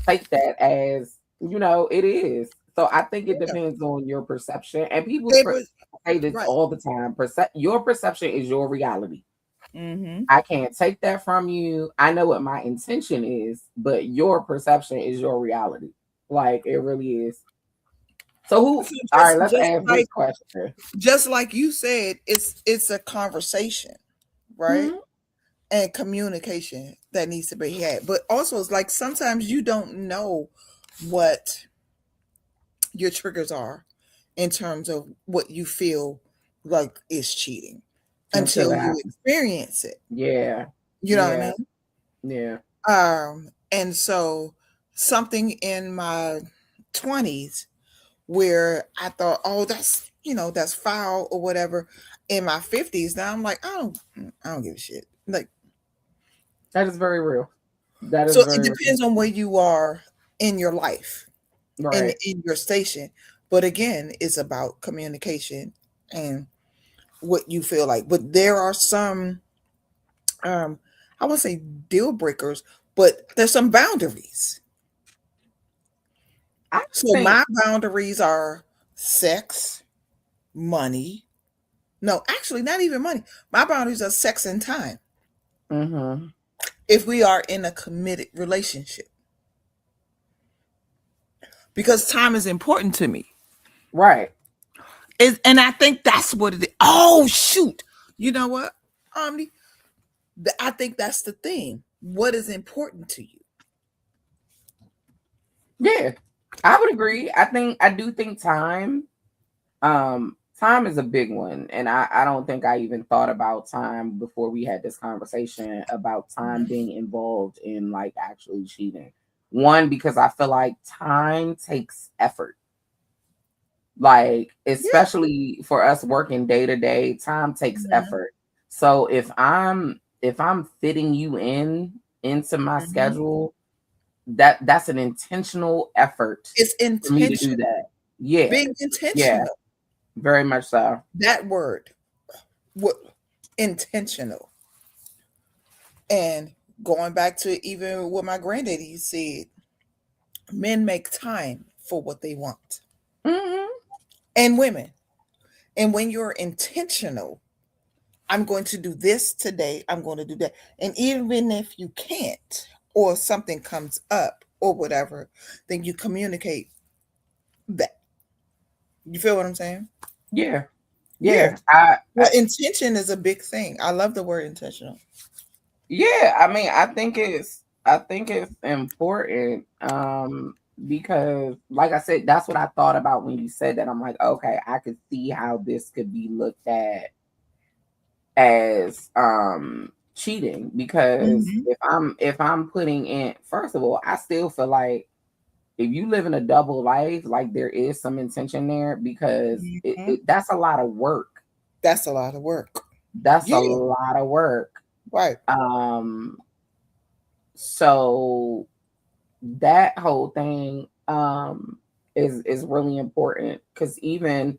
take that as it is. So I think it Yeah. depends on your perception, and people They were say this right. all the time. Your perception is your reality. Mm-hmm. I can't take that from you. I know what my intention is, but your perception is your reality. Like it really is. So who? So All right, just let's just ask this like question. just like you said, it's a conversation, right? Hmm. And communication that needs to be had. But also, it's like sometimes you don't know what your triggers are in terms of what you feel like is cheating Until until it you happens. experience it. Yeah. You know what I Yeah. mean? Yeah. And so something in my 20s where I thought, oh, that's foul or whatever. In my 50s, now I'm like, I don't give a shit. Like, That is very real. That is so it very real. depends on where you are in your life, Right. in your station. But again, it's about communication and what you feel like. But there are some, um, I won't say deal breakers, but there's some boundaries. I So think. my boundaries are sex, money. No, actually, not even money. My boundaries are sex and time. Hmm. If we are in a committed relationship, because time is important to me. Right. And I think that's what it is. Oh shoot! You know what, Omni? I think that's the thing. What is important to you? Yeah, I would agree. I do think time is a big one. And I don't think I even thought about time before we had this conversation about time Mhm. being involved in like actually cheating. One, because I feel like time takes effort. Like, Yeah. especially for us working day to day, time takes Mhm. effort. So if I'm fitting you into my Mhm. schedule, that's an intentional effort It's for me to do intentional. that. Yeah, Being yeah, intentional. very much so. That word. What intentional. And going back to even what my granddaddy said, men make time for what they want. Mhm. And women. And when you're intentional, I'm going to do this today, I'm going to do that. And even if you can't, or something comes up or whatever, then you communicate that. You feel what I'm saying? Yeah, Yeah. yeah. I Well, intention is a big thing. I love the word intentional. yeah. I mean, I think it's. I think it's important because, like I said, that's what I thought about when you said that. I'm like, okay, I could see how this could be looked at as cheating because Mm-hmm. if I'm putting in, first of all, I still feel like if you live in a double life, like there is some intention there because Mm-hmm. that's a lot of work. That's a lot of work. That's a Yeah, lot of work. right. Um, so that whole thing is really important because even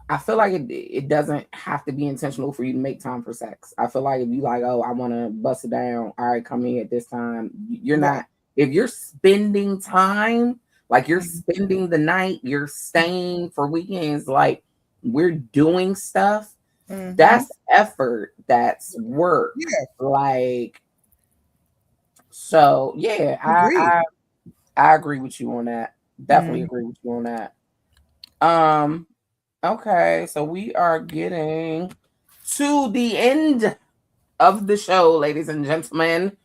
I feel like it doesn't have to be intentional for you to make time for sex. I feel like if you like, oh, I want to bust it down. All right, come in at this time. You're Right. not. If you're spending time, like you're Mhm. spending the night, you're staying for weekends, like we're doing stuff. Mm-hmm. That's effort. That's work. Yeah, Like so, yeah. agreed. I agree with you on that. Definitely Mm-hmm. agree with you on that. Um, okay, so we are getting to the end of the show, ladies and gentlemen.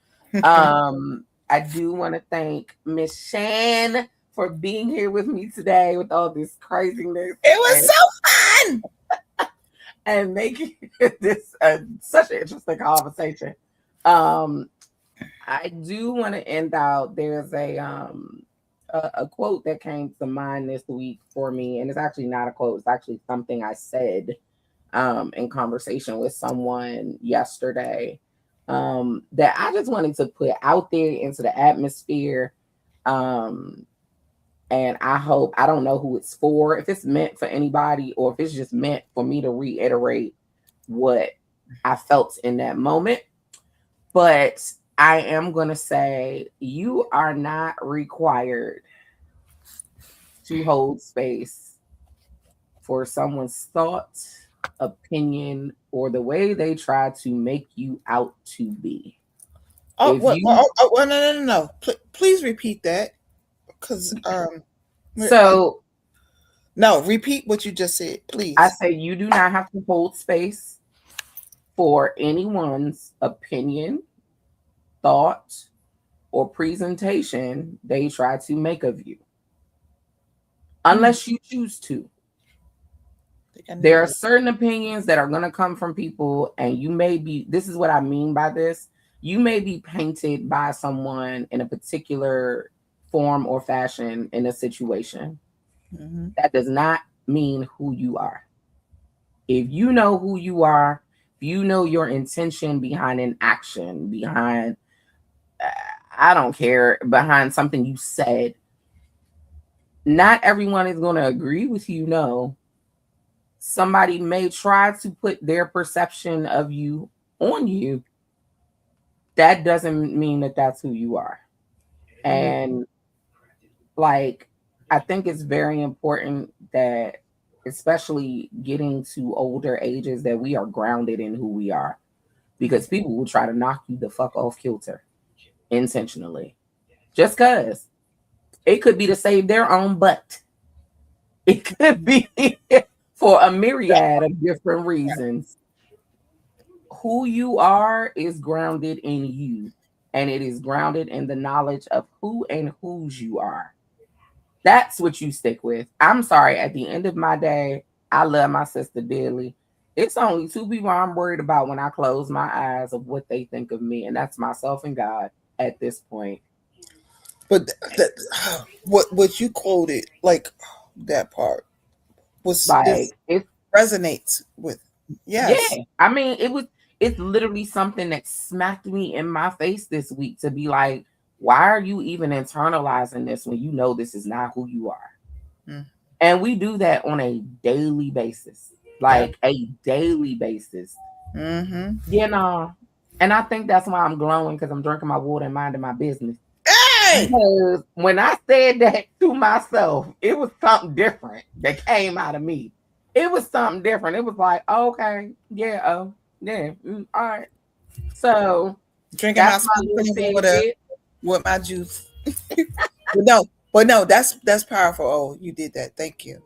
I do want to thank Miss Shan for being here with me today with all this craziness It was so fun. and making this such an interesting conversation. Um, I do want to end out. There's a quote that came to mind this week for me, and it's actually not a quote. It's actually something I said in conversation with someone yesterday that I just wanted to put out there into the atmosphere. Um, and I hope I don't know who it's for, if it's meant for anybody, or if it's just meant for me to reiterate what I felt in that moment. But I am going to say you are not required to hold space for someone's thought, opinion, or the way they try to make you out to be. Oh, If what? you No, no, no, no. Please repeat that, because I, so no, repeat what you just said, I please. say you do not have to hold space for anyone's opinion, thought, or presentation they try to make of you, Mm, unless you choose to. I think I need There are to. certain opinions that are going to come from people, and you may be, this is what I mean by this. You may be painted by someone in a particular form or fashion in a situation. Mm-hmm. That does not mean who you are. If you know who you are, if you know your intention behind an action, behind, uh, I don't care, behind something you said, not everyone is going to agree with you. No, somebody may try to put their perception of you on you. That doesn't mean that that's who you are. Mm, And like, I think it's very important that, especially getting to older ages, that we are grounded in who we are because people will try to knock you the fuck off kilter intentionally just because it could be to save their own butt. It could be for a myriad of different reasons. Who you are is grounded in you, and it is grounded in the knowledge of who and whose you are. That's what you stick with. I'm sorry, at the end of my day, I love my sister dearly. It's only two people I'm worried about when I close my eyes of what they think of me, and that's myself and God at this point. but what you quoted, like that part, was this Like it's resonates with. Yes. yeah. I mean, it's literally something that smacked me in my face this week to be like, why are you even internalizing this when you know this is not who you are? Mm, And we do that on a daily basis. yeah. Like a daily basis. Mm-hmm. You know. And I think that's why I'm glowing because I'm drinking my water and minding my business. Hey. Because when I said that to myself, it was something different that came out of me. It was something different. It was like, okay, yeah, oh, yeah, all right. So Drinking my that's my little sparkling water tidbit. with my juice. But no, that's powerful. Oh, you did that. Thank you.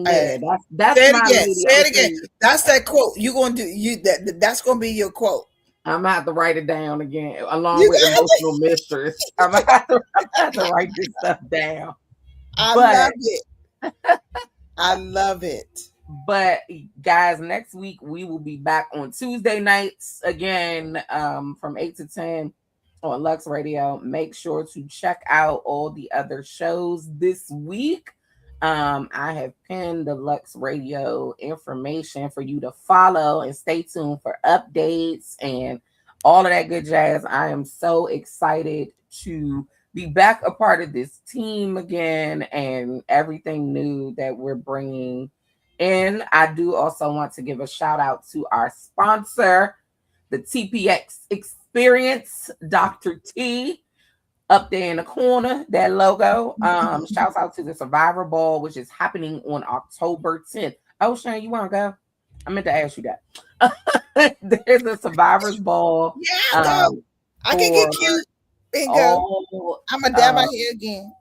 Uh, Yeah, that's Say it my again. lady. Say I'm it again. serious. That's that quote. You gonna do you that's gonna be your quote. I'm gonna have to write it down again, along You with got it. emotional mistress. I'm gonna have to write this stuff down. I But love it. I love it. But guys, next week we will be back on Tuesday nights again, from 8 to 10 on Lux Radio. Make sure to check out all the other shows this week. I have pinned the Lux Radio information for you to follow and stay tuned for updates and all of that good jazz. I am so excited to be back a part of this team again and everything new that we're bringing. And I do also want to give a shout out to our sponsor, the TPX Experience, Dr. T, up there in the corner, that logo. Shouts out to the Survivor Ball, which is happening on October 10th. Oh, Shane, you want to go? I meant to ask you that. There's a Survivor's Ball Yeah, I'll go. um, I can for get cute and go. all I'm gonna dab my hair again.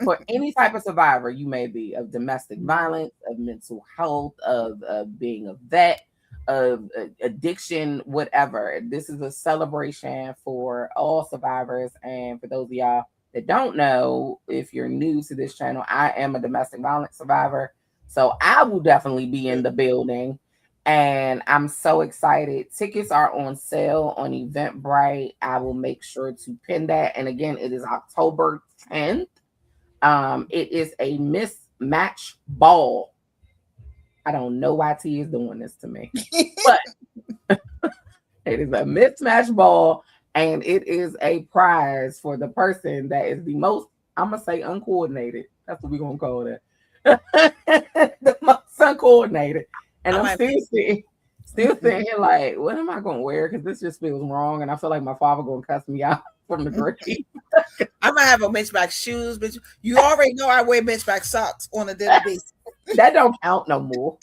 for any type of survivor you may be, of domestic violence, of mental health, of being a vet, of addiction, whatever. This is a celebration for all survivors. And for those of y'all that don't know, if you're new to this channel, I am a domestic violence survivor. So I will definitely be in the building. And I'm so excited. Tickets are on sale on Eventbrite. I will make sure to pin that. And again, it is October 10th. It is a mismatch ball. I don't know why T is doing this to me, but it is a mismatch ball, and it is a prize for the person that is the most, I'm gonna say, uncoordinated. That's what we're gonna call it. The most uncoordinated. And I I'm might. still sitting here like, what am I gonna wear? Because this just feels wrong, and I feel like my father gonna cuss me out from the grave. I might have a mismatch shoes, but you already know I wear mismatch socks on a daily basis. That don't count no more.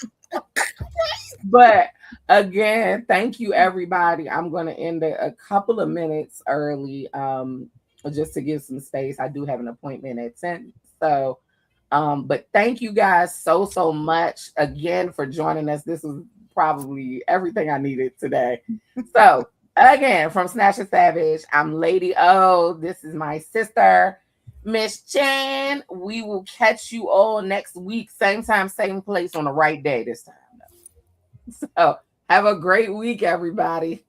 But again, thank you everybody. I'm going to end it a couple of minutes early, just to give some space. I do have an appointment at 10. So but thank you guys so much again for joining us. This was probably everything I needed today. So again, from Snatched Savage, I'm Lady O. This is my sister, Miss Chan. We will catch you all next week, same time, same place, on the right day this time. So have a great week, everybody.